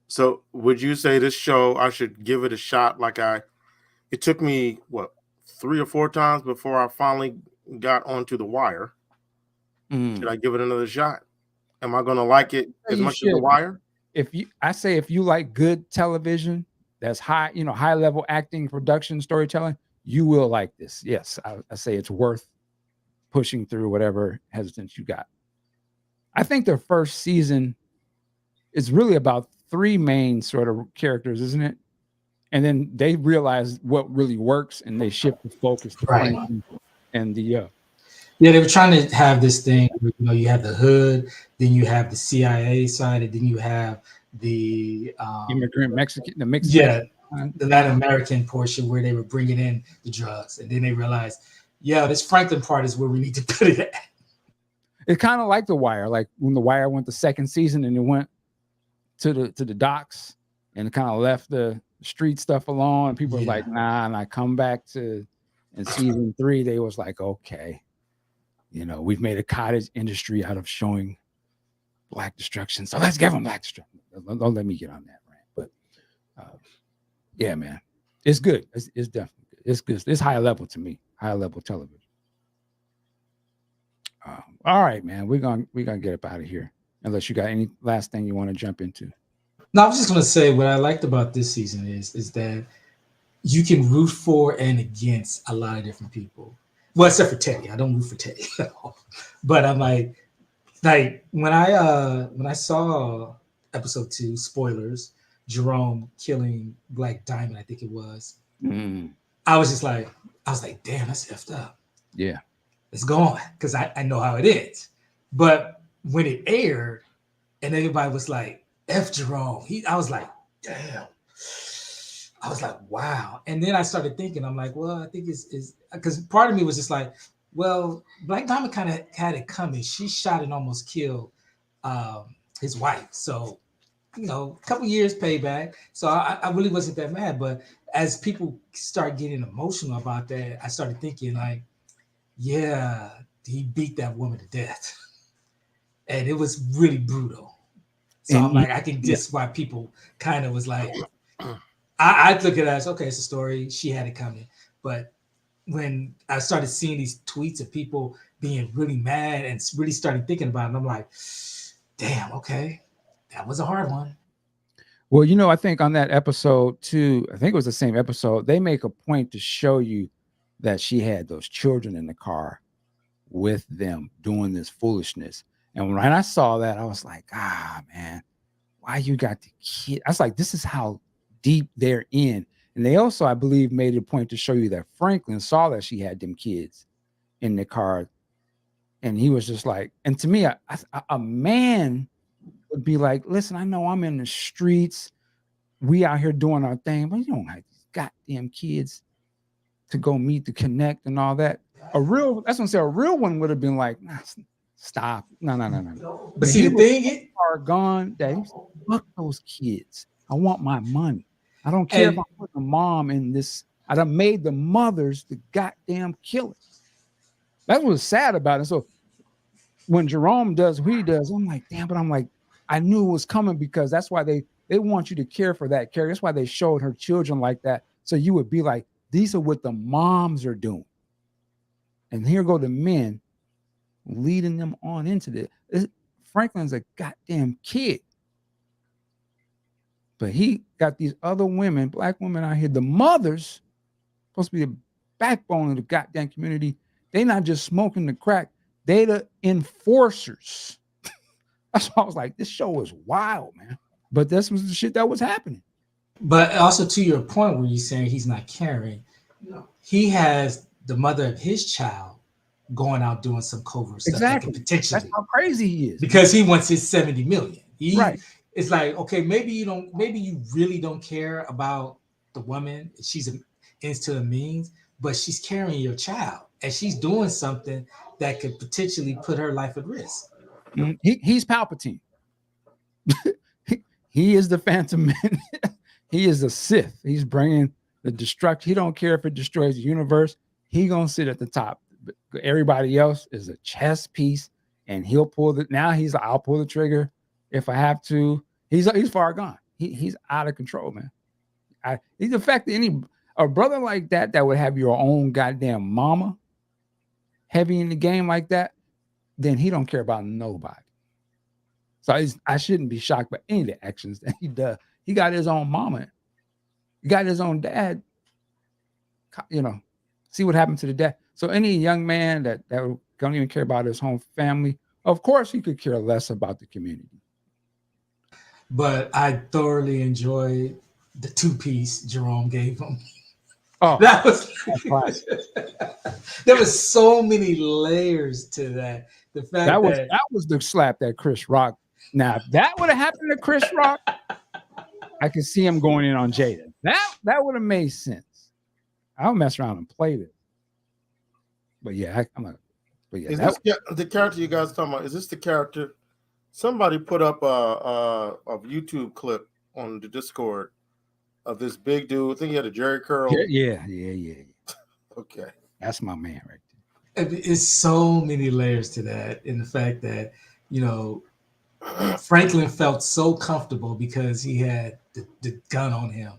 So would you say this show, I should give it a shot? It took me, 3 or 4 times before I finally got onto The Wire. Should I give it another shot? Am I going to like it as much as The Wire? If you like good television, that's high, high level acting, production, storytelling, you will like this. Yes, I say it's worth pushing through whatever hesitance you got. I think the first season is really about 3 main sort of characters, isn't it? And then they realize what really works, and they shift the focus to Franklin and the they were trying to have this thing where, you have the hood, then you have the CIA side, and then you have the immigrant Mexican, the mixed the Latin American portion where they were bringing in the drugs, and then they realized, this Franklin part is where we need to put it at. It's kind of like The Wire, like when The Wire went the second season and it went to the docks and kind of left the street stuff alone, and people were like, nah. And I come back to in season 3, they was like, okay, we've made a cottage industry out of showing black destruction, so let's give them black destruction. Don't let me get on that rant, but yeah, man, it's good. It's definitely good. It's good. It's high level to me, high level television. All right, man, we're gonna get up out of here. Unless you got any last thing you want to jump into. No, I was just going to say what I liked about this season is that you can root for and against a lot of different people. Well, except for Teddy. I don't root for Teddy at all. But I'm like when I saw episode 2, spoilers, Jerome killing Black Diamond, I think it was. I was like, damn, that's effed up. Yeah. It's gone, because I know how it is. But when it aired and everybody was like, F Jerome, I was like, damn. I was like, wow. And then I started thinking, I'm like, well, I think it's because part of me was just like, well, Black Diamond kind of had it coming. She shot and almost killed his wife. So, a couple years payback. So I really wasn't that mad. But as people start getting emotional about that, I started thinking like, yeah, he beat that woman to death, and it was really brutal. So I'm And like, I can just why people kind of was like, I look at it as okay, it's a story. She had it coming, but when I started seeing these tweets of people being really mad and really started thinking about it, I'm like, damn, okay, that was a hard one. well, I think on that episode too, I think it was the same episode, they make a point to show you that she had those children in the car with them doing this foolishness. And when I saw that, I was like, man, why you got the kid? I was like, this is how deep they're in. And they also, I believe, made it a point to show you that Franklin saw that she had them kids in the car. And he was just like, and to me, a man would be like, listen, I know I'm in the streets. We out here doing our thing, but you don't have these goddamn kids to go meet, to connect and all that. That's what I'm saying. A real one would have been like, nah, stop. No. But see, the thing are gone, Daddy. Fuck those kids. I want my money. I don't care if I put the mom in this. I done made the mothers the goddamn killers. That's what's sad about it. So when Jerome does what he does, I'm like, damn, but I'm like, I knew it was coming because that's why they want you to care for that character. That's why they showed her children like that. So you would be like, these are what the moms are doing. And here go the men leading them on into this. Franklin's a goddamn kid. But he got these other women, black women out here, the mothers, supposed to be the backbone of the goddamn community. They not just smoking the crack, they the enforcers. That's why I was like, this show is wild, man. But this was the shit that was happening. But also to your point where you're saying he's not caring, he has the mother of his child going out doing some covert stuff. Exactly. Potentially. That's how crazy he is. Because he wants his 70 million. Right. It's like, okay, maybe you really don't care about the woman. She's into the means, but she's carrying your child and she's doing something that could potentially put her life at risk. He's Palpatine. He is the Phantom Man. He is a Sith. He's bringing the destruction. He don't care if it destroys the universe. He gonna sit at the top. Everybody else is a chess piece, and he'll pull the. Now he's like, I'll pull the trigger if I have to. He's far gone. He's out of control, man. He's the fact that a brother like that would have your own goddamn mama heavy in the game like that, then he don't care about nobody. So I shouldn't be shocked by any of the actions that he does. He got his own mama. He got his own dad. See what happened to the dad. So any young man that don't even care about his home family, of course he could care less about the community. But I thoroughly enjoyed the 2-piece Jerome gave him. Oh, that was there was so many layers to that. The fact that was the slap that Chris Rock. Now, if that would have happened to Chris Rock, I could see him going in on Jada. That would have made sense. I'll mess around and play this. But yeah, is this the character you guys talking about? Is this the character? Somebody put up a YouTube clip on the Discord of this big dude. I think he had a Jerry curl. Yeah. Okay, that's my man right there. It's so many layers to that, in the fact that Franklin felt so comfortable because he had the gun on him,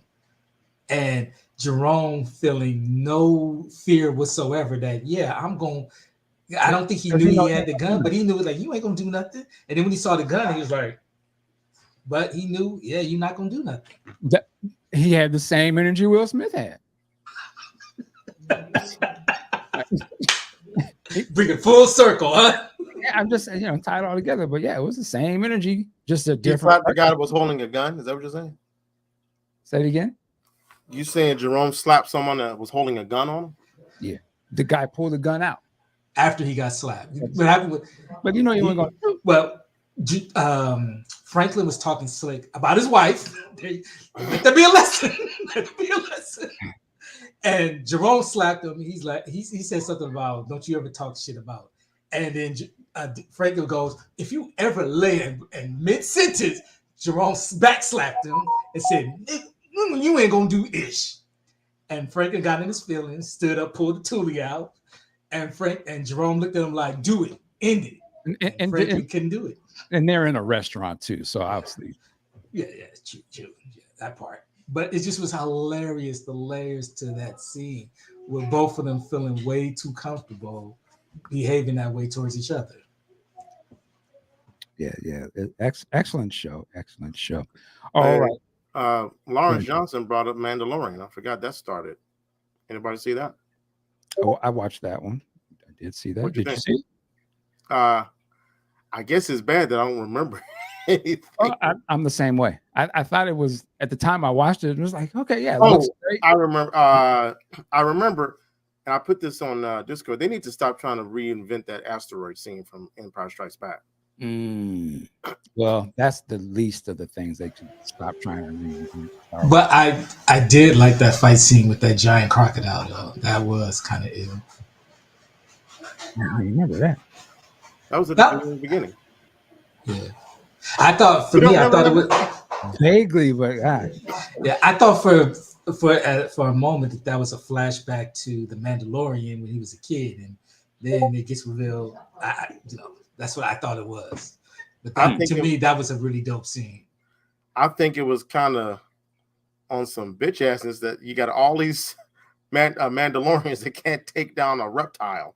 and Jerome feeling no fear whatsoever that I don't think he knew he had the gun, but he knew like you ain't gonna do nothing. And then when he saw the gun, he was like, but he knew, you're not gonna do nothing. He had the same energy Will Smith had. Bring it full circle, huh? Yeah, I'm just tied all together. But yeah, it was the same energy, just a different. You thought the guy was holding a gun? Is that what you're saying? Say it again. You saying Jerome slapped someone that was holding a gun on him? Yeah, the guy pulled the gun out after he got slapped. What happened with? But he wasn't going to. Well, Franklin was talking slick about his wife. Let there be a lesson. Let there be a lesson. And Jerome slapped him. He's like, he said something about, "Don't you ever talk shit about." And then Franklin goes, "If you ever lay in mid-sentence," Jerome backslapped him and said, "You ain't gonna do ish." And Franklin got in his feelings, stood up, pulled the toolie out, and Jerome looked at him like, "Do it, end it." And Franklin couldn't do it. And they're in a restaurant too, so obviously, yeah, that part. But it just was hilarious, the layers to that scene, with both of them feeling way too comfortable behaving that way towards each other. Yeah. Excellent show. All right. Lawrence Johnson brought up Mandalorian. I forgot that started. Anybody see that? Oh, I watched that one. I did see that. Did you see it? I guess it's bad that I don't remember anything. Oh, I'm the same way. I thought it was, at the time I watched it, it was like, okay, yeah, it looks great. I remember, and I put this on Discord. They need to stop trying to reinvent that asteroid scene from Empire Strikes Back. Well, that's the least of the things they can stop trying to reinvent. But I did like that fight scene with that giant crocodile, though. That was kind of ill. I remember that. That was at the beginning. Yeah. I thought it was vaguely, but yeah, I thought for a moment that was a flashback to the Mandalorian when he was a kid, and then it gets revealed. That's what I thought it was. But to me, that was a really dope scene. I think it was kind of on some bitch assness that you got all these Mandalorians that can't take down a reptile.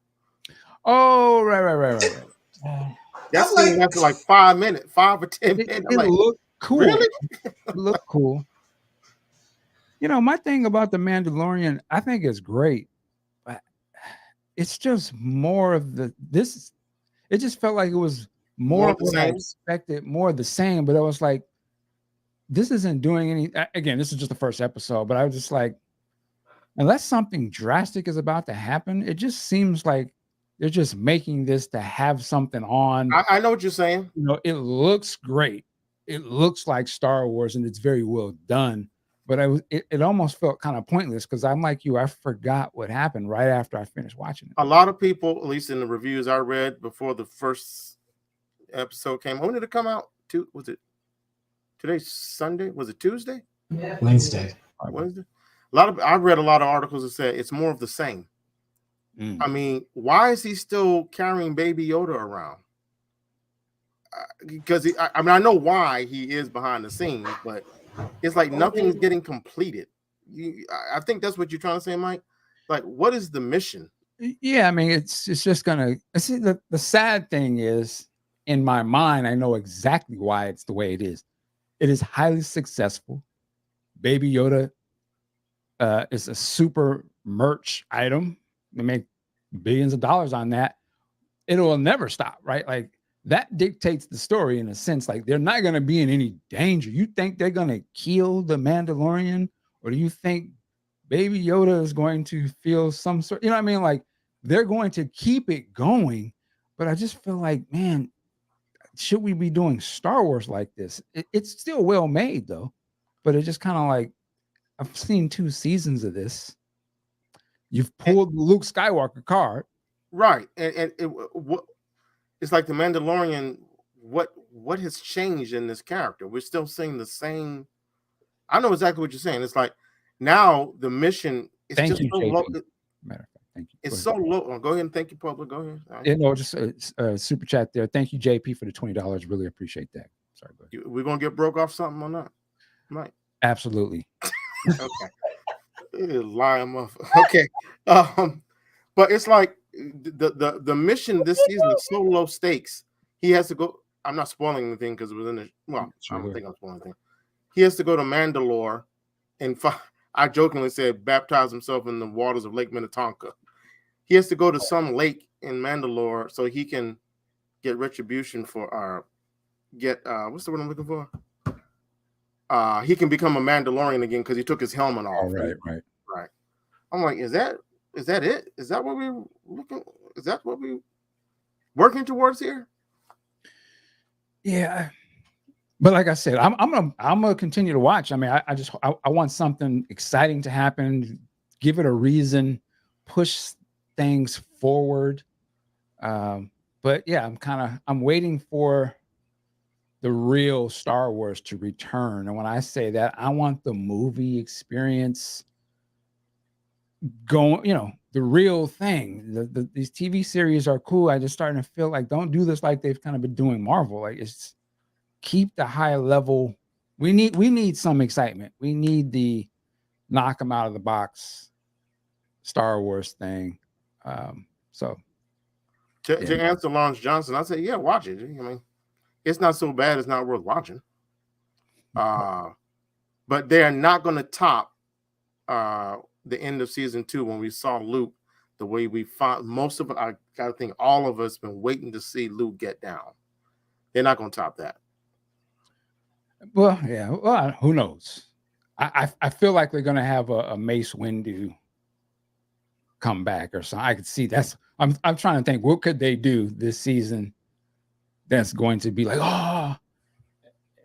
Oh, right. That scene after like 5 minutes, 5 or 10 minutes. It looked cool. Really? It looked cool. My thing about the Mandalorian, I think it's great, but it's just more of this. It just felt like it was more of what I expected, more of the same. But I was like, this isn't doing any. Again, this is just the first episode, but I was just like, unless something drastic is about to happen, it just seems like they're just making this to have something on. I know what you're saying. It looks great. It looks like Star Wars, and it's very well done. But it almost felt kind of pointless because I'm like you. I forgot what happened right after I finished watching it. A lot of people, at least in the reviews I read before the first episode came. When did it come out? Was it today's Sunday? Was it Tuesday? Yeah. Wednesday. I read a lot of articles that said it's more of the same. I mean, why is he still carrying Baby Yoda around? Because I know why he is behind the scenes, but it's like nothing's getting completed. I think that's what you're trying to say, Mike. Like, what is the mission? Yeah, I mean, it's just gonna. See, the sad thing is, in my mind, I know exactly why it's the way it is. It is highly successful. Baby Yoda is a super merch item. They make billions of dollars on that. It will never stop, right? Like that dictates the story in a sense. Like they're not going to be in any danger. You think they're going to kill the Mandalorian, or do you think Baby Yoda is going to feel some sort? You know what I mean? Like they're going to keep it going. But I just feel like, man, should we be doing Star Wars like this? It's still well made though, but it's just kind of like I've seen 2 seasons of this. You've pulled the Luke Skywalker card, right? And it's like the Mandalorian. What has changed in this character? We're still seeing the same. I know exactly what you're saying. It's like now the mission is thank just you, so JP. low. Matter of fact, thank you. It's so low. Oh, go ahead and thank you, public. Go ahead. Yeah, no, just a super chat there. Thank you, JP, for the $20. Really appreciate that. Sorry, go ahead. We're gonna get broke off something or not, Mike? Absolutely. Okay. Lying motherfucker. Okay. But it's like the mission this season is so low stakes. He has to go. I'm not spoiling anything because it was in the. Well, sure. I don't think I'm spoiling anything. He has to go to Mandalore, and I jokingly said baptize himself in the waters of Lake Minnetonka. He has to go to some lake in Mandalore so he can get retribution for what's the word I'm looking for? He can become a Mandalorian again because he took his helmet off. Right. I'm like, is that it? Is that what we're looking? Is that what we're working towards here? Yeah, but like I said, I'm gonna continue to watch. I mean, I want something exciting to happen. Give it a reason, push things forward. But yeah, I'm waiting for the real Star Wars to return. And when I say that, I want the movie experience going, the real thing. These TV series are cool. I just starting to feel like don't do this like they've kind of been doing Marvel. Like it's keep the high level. We need some excitement. We need the knock them out of the box Star Wars thing. So to answer Lawrence Johnson, I say, yeah, watch it. I mean, it's not so bad. It's not worth watching. But they are not going to top the end of season 2 when we saw Luke the way we found most of it. I gotta think all of us been waiting to see Luke get down. They're not going to top that. Well, yeah. Well, who knows? I feel like they're going to have a Mace Windu come back or something. I could see that's. I'm trying to think what could they do this season that's going to be like, oh,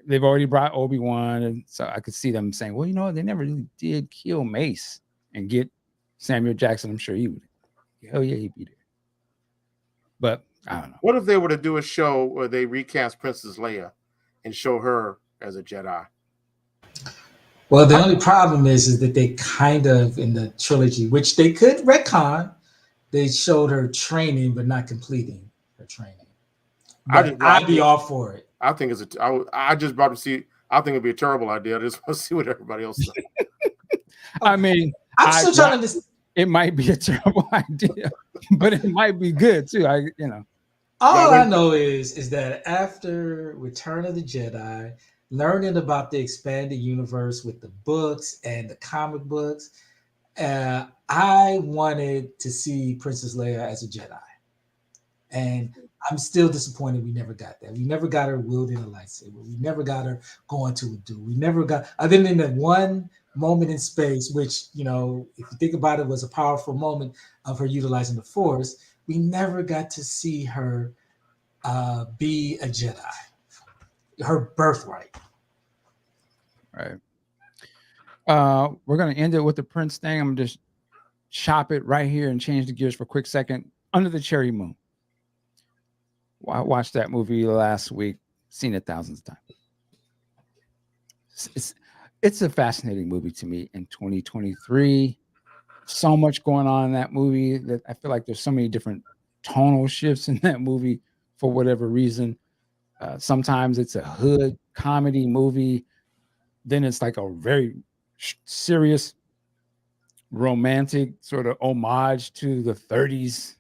they've already brought Obi-Wan, and so I could see them saying, well, they never really did kill Mace and get Samuel Jackson. I'm sure he would. Hell yeah, he'd be there. But I don't know. What if they were to do a show where they recast Princess Leia and show her as a Jedi? Well, the only problem is that they kind of, in the trilogy, which they could retcon, they showed her training but not completing her training. I'd be all for it. I think it's I just brought to see. I think it'd be a terrible idea. I just want to see what everybody else thinks. I mean, I'm still trying to understand. It might be a terrible idea, but it might be good too. All I know is that after Return of the Jedi, learning about the expanded universe with the books and the comic books, I wanted to see Princess Leia as a Jedi. And I'm still disappointed we never got that. We never got her wielding a lightsaber. We never got her going to a duel. We never got, other than that one moment in space, which, if you think about it, was a powerful moment of her utilizing the Force. We never got to see her be a Jedi. Her birthright. Right. We're going to end it with the Prince thing. I'm going to just chop it right here and change the gears for a quick second. Under the Cherry Moon. I watched that movie last week, seen it thousands of times. It's a fascinating movie to me in 2023. So much going on in that movie that I feel like there's so many different tonal shifts in that movie for whatever reason. Sometimes it's a hood comedy movie. Then it's like a very serious romantic sort of homage to the 30s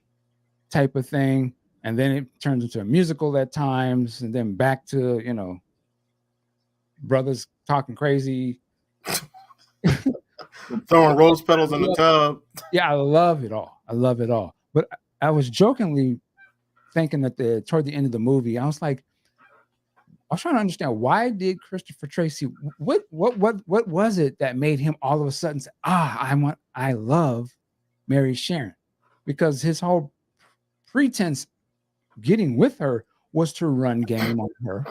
type of thing. And then it turns into a musical at times, and then back to, brothers talking crazy. Throwing rose petals in the tub. Yeah, I love it all. But I was jokingly thinking that toward the end of the movie, I was trying to understand, why did Christopher Tracy, what was it that made him all of a sudden say, I love Mary Sharon? Because his whole pretense getting with her was to run game on her,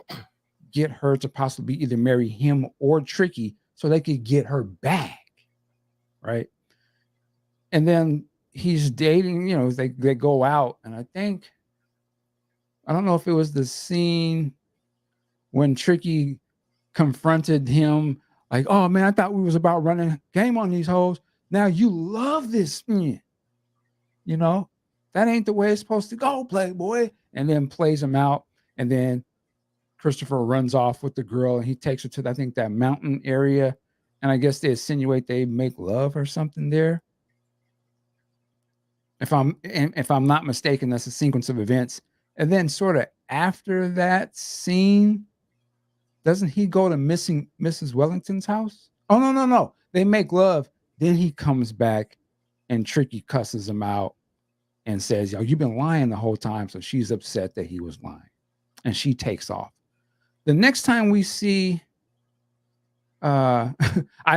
get her to possibly either marry him or Tricky so they could get her back, right? And then he's dating, they go out, and I don't know if it was the scene when Tricky confronted him like, oh man, I thought we was about running game on these hoes. Now you love this man, that ain't the way it's supposed to go, playboy. And then plays him out. And then Christopher runs off with the girl, and he takes her to, I think, that mountain area. And I guess they insinuate they make love or something there. If I'm not mistaken, that's a sequence of events. And then sort of after that scene, doesn't he go to Mrs. Wellington's house? Oh, no. They make love. Then he comes back and Tricky cusses him out and says, yo, you've been lying the whole time. So she's upset that he was lying. And she takes off. The next time we see, I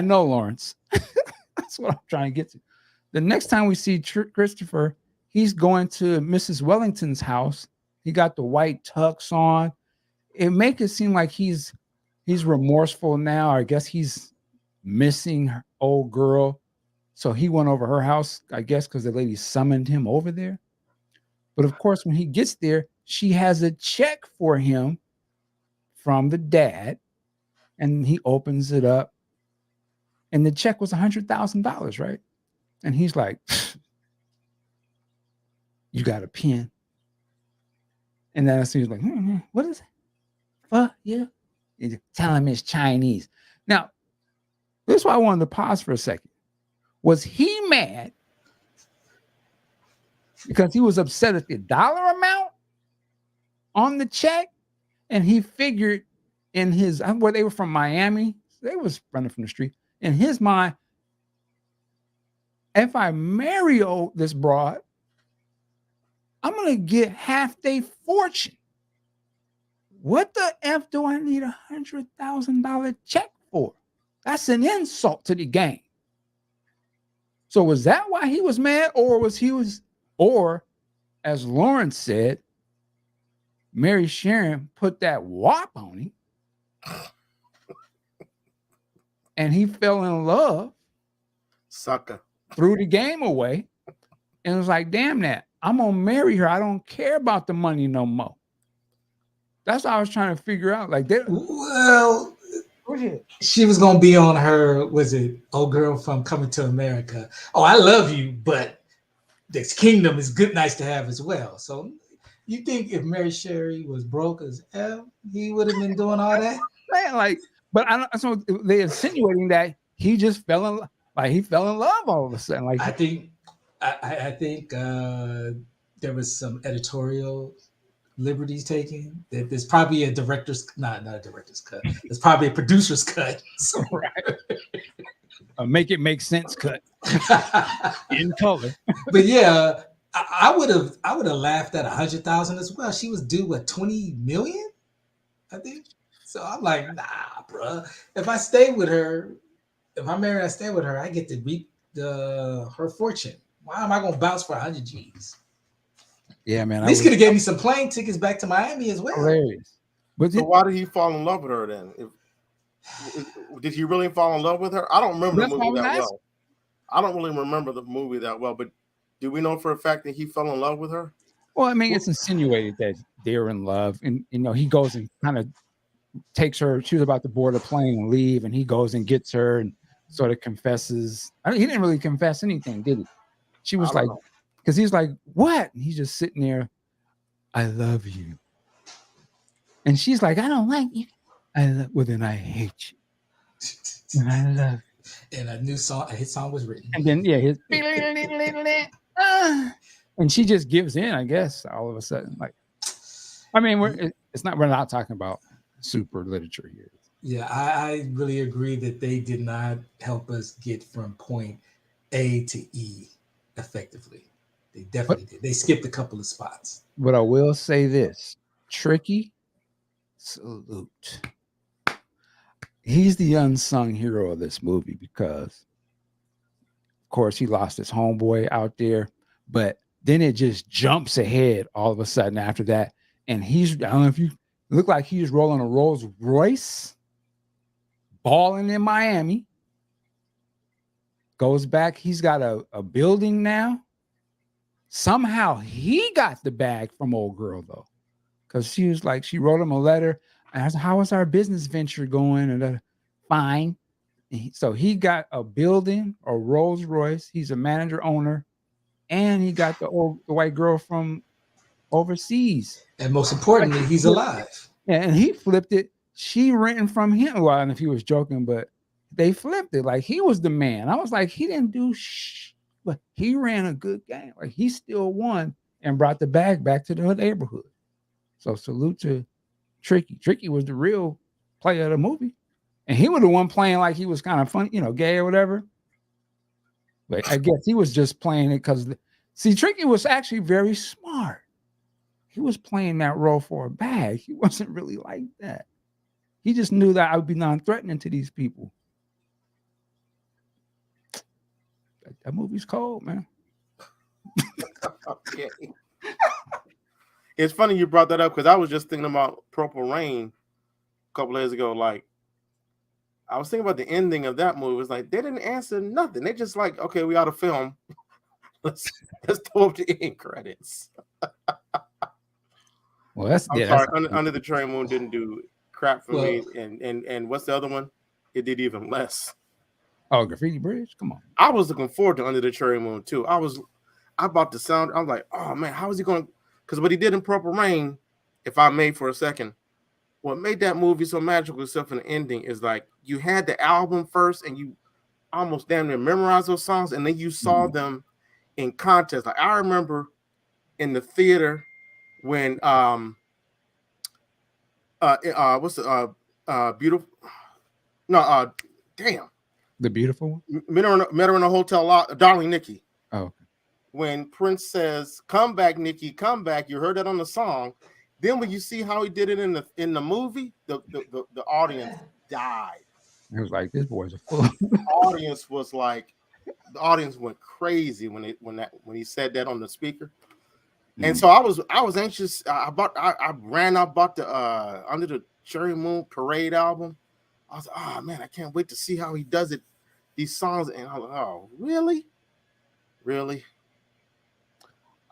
know, Lawrence. That's what I'm trying to get to. The next time we see Christopher, he's going to Mrs. Wellington's house. He got the white tux on. It makes it seem like he's remorseful now. I guess he's missing her old girl. So he went over her house, I guess, because the lady summoned him over there. But of course, when he gets there, she has a check for him from the dad. And he opens it up. And the check was $100,000, right? And he's like, you got a pen? And then he's like, what is it? Fuck yeah. Tell him it's Chinese. Now, this is why I wanted to pause for a second. Was he mad because he was upset at the dollar amount on the check? And he figured in his, where they were from Miami, they was running from the street. In his mind, if I marry this broad, I'm going to get half their fortune. What the F do I need $100,000 check for? That's an insult to the game. So was that why he was mad, or or as Lawrence said, Mary Sharon put that whop on him and he fell in love, sucker, threw the game away, and was like, damn that, I'm gonna marry her. I don't care about the money no more. That's what I was trying to figure out. Like, well, she was gonna be on her, was it old girl from Coming to America? Oh, I love you, but this kingdom is good, nice to have as well. So you think if Mary Sherry was broke as hell, he would have been doing all that? Man, like, but I don't. So they're insinuating that he just fell in, he fell in love all of a sudden. Like, I think there was some editorial liberties taken. That there's probably a director's, not a director's cut. There's probably a producer's cut. So, right. Make it make sense cut in color. But yeah, I would have laughed at 100,000 as well. She was due what, 20 million, I think. So I'm like, nah, bro. If I stay with her, if I'm married, I stay with her, I get to reap her fortune. Why am I gonna bounce for 100 G's? Yeah, man. At least could have gave me some plane tickets back to Miami as well. Hilarious. But so why did he fall in love with her then? Did he really fall in love with her? I don't remember the movie that well. I don't really remember the movie that well, but do we know for a fact that he fell in love with her? Well, I mean, it's insinuated that they're in love, and he goes and kind of takes her. She was about to board a plane and leave, and he goes and gets her and sort of confesses. I mean, he didn't really confess anything, did he? She was like, because he's like, what? And he's just sitting there. I love you, and she's like, I don't like you. Well, then I hate you, and I love you. And a new song, a hit song was written. And then his and she just gives in, I guess, all of a sudden. Like, I mean, we're not talking about super literature here. Yeah, I really agree that they did not help us get from point A to E effectively. They definitely did. They skipped a couple of spots. But I will say this, Tricky, salute. He's the unsung hero of this movie because, of course, he lost his homeboy out there, but then it just jumps ahead all of a sudden after that. And I don't know if you look like he's rolling a Rolls Royce, balling in Miami, goes back. He's got a building now. Somehow he got the bag from old girl though. Because she wrote him a letter. And I said, how is our business venture going? And fine. So he got a building, a Rolls Royce. He's a manager owner, and he got the white girl from overseas. And most importantly, he's alive. Yeah, and he flipped it. She renting from him. Well, I don't know if he was joking, but they flipped it. Like he was the man. I was like, he didn't do but he ran a good game. Like he still won and brought the bag back to the neighborhood. So salute to Tricky. Tricky was the real player of the movie. And he was the one playing like he was kind of funny, gay or whatever. But I guess he was just playing it because, Tricky was actually very smart. He was playing that role for a bag. He wasn't really like that. He just knew that I would be non-threatening to these people. That movie's cold, man. Okay. It's funny you brought that up because I was just thinking about Purple Rain a couple of days ago. Like, I was thinking about the ending of that movie. It's like they didn't answer nothing. They just like, okay, we ought to film. let's throw up the end credits. Well, that's sorry. Under the Train Moon didn't do crap for me, and what's the other one? It did even less. Oh, Graffiti Bridge. Come on. I was looking forward to Under the Cherry Moon too. I bought the sound. I'm like, oh man, how is he going? Because what he did in Purple Rain, if I may for a second, what made that movie so magical, except for the ending, is like you had the album first, and you almost damn near memorized those songs, and then you saw them in context. Like I remember in the theater when what's the beautiful no damn The Beautiful One. met her in a hotel lot, Darling Nikki. Oh, okay. When Prince says, "Come back, Nikki, come back," you heard that on the song. Then when you see how he did it in the movie, the audience died. It was like, this boy's a fool. The audience went crazy when he said that on the speaker. And so I was anxious. I ran out, bought the Under the Cherry Moon Parade album. I was like, oh man, I can't wait to see how he does it. These songs, and I was like, oh, really?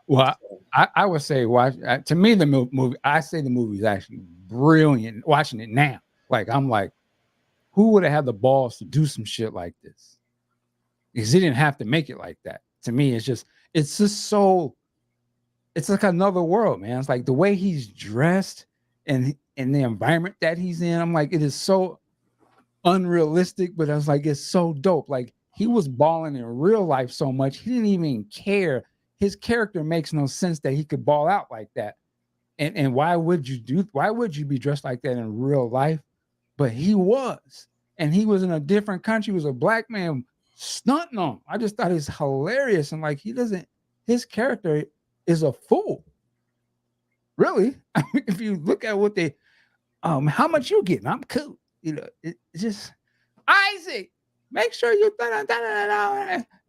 Well, I would say to me the movie. I say the movie is actually brilliant. Watching it now, I'm like, who would have had the balls to do some shit like this? Because he didn't have to make it like that. To me, it's just so. It's like another world, man. It's like the way he's dressed and the environment that he's in. I'm like, it is so unrealistic, but I was like, it's so dope. Like he was balling in real life so much, he didn't even care. His character makes no sense that he could ball out like that. And why would you be dressed like that in real life? But he was, and he was in a different country. He was a black man stunting on him. I just thought it's hilarious. And like his character is a fool. Really? I mean, if you look at what they how much you getting? I'm cool. It's just Isaac, make sure you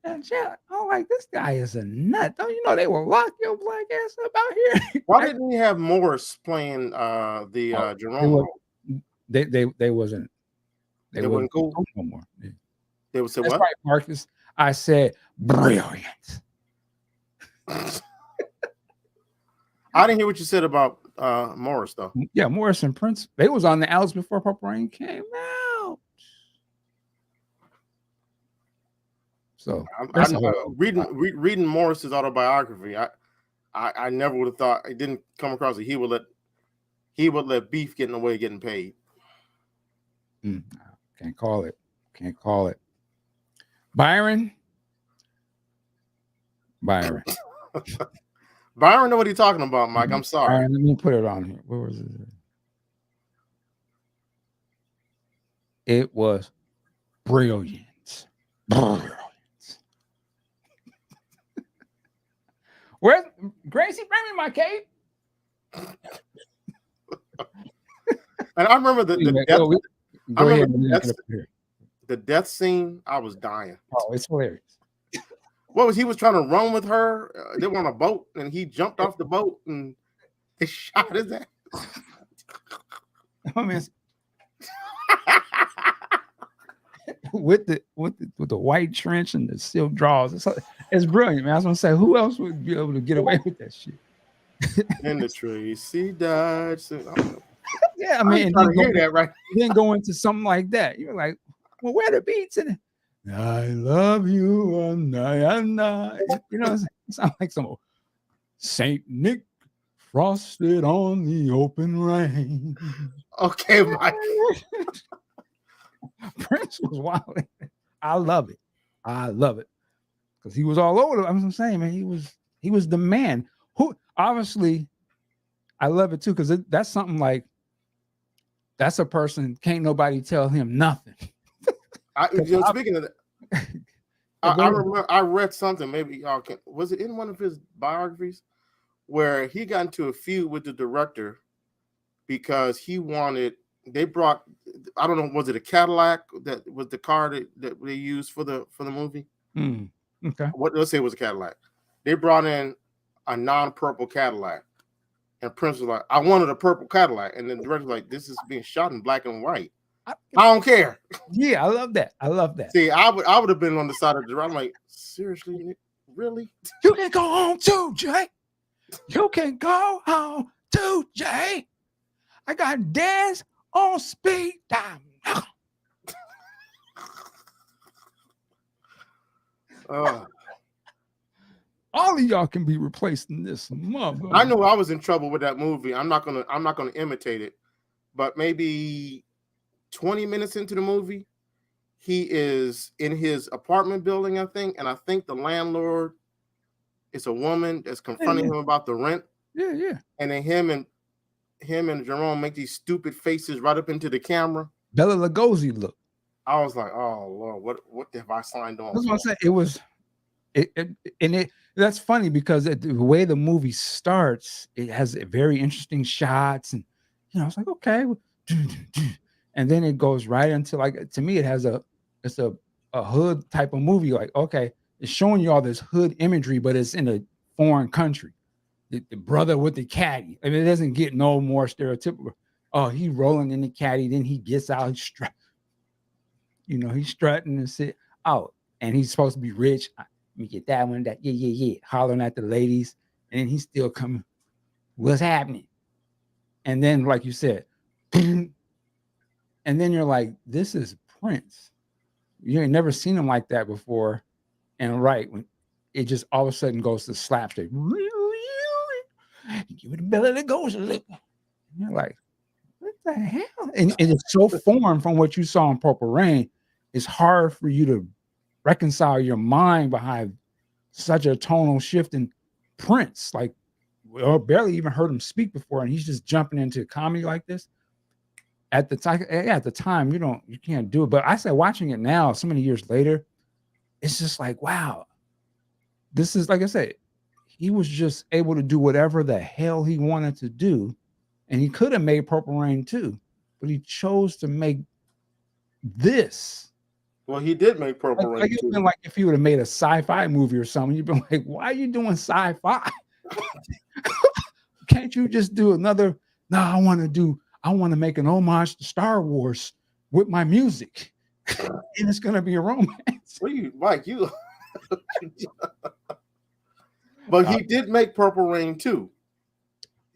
and chill. I'm like, this guy is a nut. Don't you know they will lock your black ass up out here? Why didn't we have Morris playing Jerome role? They wasn't. They weren't cool no more. Yeah. They would say That's what? right, Marcus. I said brilliant. I didn't hear what you said about Morris though. Yeah, Morris and Prince. They was on the outs before Purple Rain came out. So reading Morris's autobiography, I never would have thought, it didn't come across that he would let beef get in the way of getting paid. Can't call it. Byron. Byron know what he's talking about, Mike. I'm sorry. Byron, let me put it on here. Where was it? It was brilliant. Where's Gracie? Bring me my cape. And I remember the death scene. I was dying. Oh, it's hilarious. He was trying to run with her? They were on a boat, and he jumped off the boat, and they shot his ass. I mean, with the white trench and the silk drawers, it's brilliant, man. I was gonna say, who else would be able to get away with that shit? And the Tracy died. Yeah, I mean, I hear that, right? Then go into something like that. You're like, well, where are the beats in it? I love you, and you know, it sounds like some Saint Nick frosted on the open rain. Okay, Mike. Prince was wild. I love it because he was all over. I'm saying, man, he was the man. Who obviously, I love it too because that's something like that's a person can't nobody tell him nothing. Speaking of that, I remember I read something. Maybe y'all can. Was it in one of his biographies where he got into a feud with the director because he wanted? They brought, I don't know, was it a Cadillac that was the car that they used for the movie? Okay. Let's say it was a Cadillac. They brought in a non-purple Cadillac, and Prince was like, "I wanted a purple Cadillac," and then the director was like, "This is being shot in black and white. I don't care." Yeah, I love that. See, I would have been on the side of the director. I'm like, seriously, really? You can go home too, Jay. You can go home too, Jay. I got Dez on speed dial. All of y'all can be replaced in this month. I knew I was in trouble with that movie. I'm not gonna imitate it, but maybe 20 minutes into the movie, he is in his apartment building, I think, and I think the landlord is a woman that's confronting him about the rent. Yeah. And then him and Jerome make these stupid faces right up into the camera. Bela Lugosi look. I was like, oh Lord, what have I signed on? That's what I'm saying. It was that's funny because the way the movie starts, it has very interesting shots, and I was like, okay, and then it goes right into, like, to me, it's a hood type of movie. Like, okay, it's showing you all this hood imagery, but it's in a foreign country. The brother with the caddy. I mean, it doesn't get no more stereotypical. Oh, he rolling in the caddy, then he gets out, he's strutting and sit out, and he's supposed to be rich. Let me get that one, that yeah, hollering at the ladies, and then he's still coming. What's happening? And then, like you said, and then you're like, this is Prince. You ain't never seen him like that before. And when it just all of a sudden goes to slapstick, give it a belly that goes a little. And you're like, what the hell? And it's so foreign from what you saw in Purple Rain. It's hard for you to reconcile your mind behind such a tonal shift in Prince. Like, we barely even heard him speak before, and he's just jumping into comedy like this. At the time, you can't do it. But I said, watching it now, so many years later, it's just like, wow, this is, like I said, he was just able to do whatever the hell he wanted to do, and he could have made Purple Rain too, but he chose to make this. Well, he did make Purple Rain. Like, it's been like if he would have made a sci-fi movie or something, you'd been like, why are you doing sci-fi? Can't you just do another? No, I want to make an homage to Star Wars with my music, and it's gonna be a romance. What are you, Mike? But he did make Purple Rain too.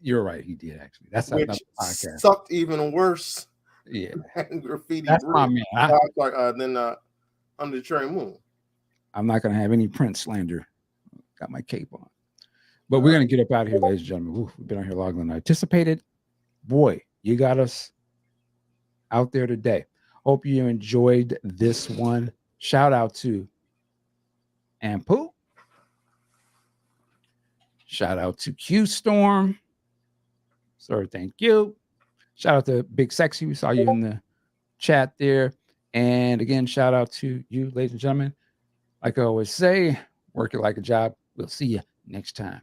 You're right, he did actually. That's which podcast. Sucked even worse. Yeah, than Graffiti. That's my man. Then Under the Cherry Moon. I'm not gonna have any Prince slander. Got my cape on, but we're gonna get up out of here, ladies and gentlemen. Ooh, we've been on here longer than I anticipated. Boy, you got us out there today. Hope you enjoyed this one. Shout out to Ampu. Shout out to Q Storm. Sir, thank you. Shout out to Big Sexy. We saw you in the chat there. And again, shout out to you, ladies and gentlemen. Like I always say, work it like a job. We'll see you next time.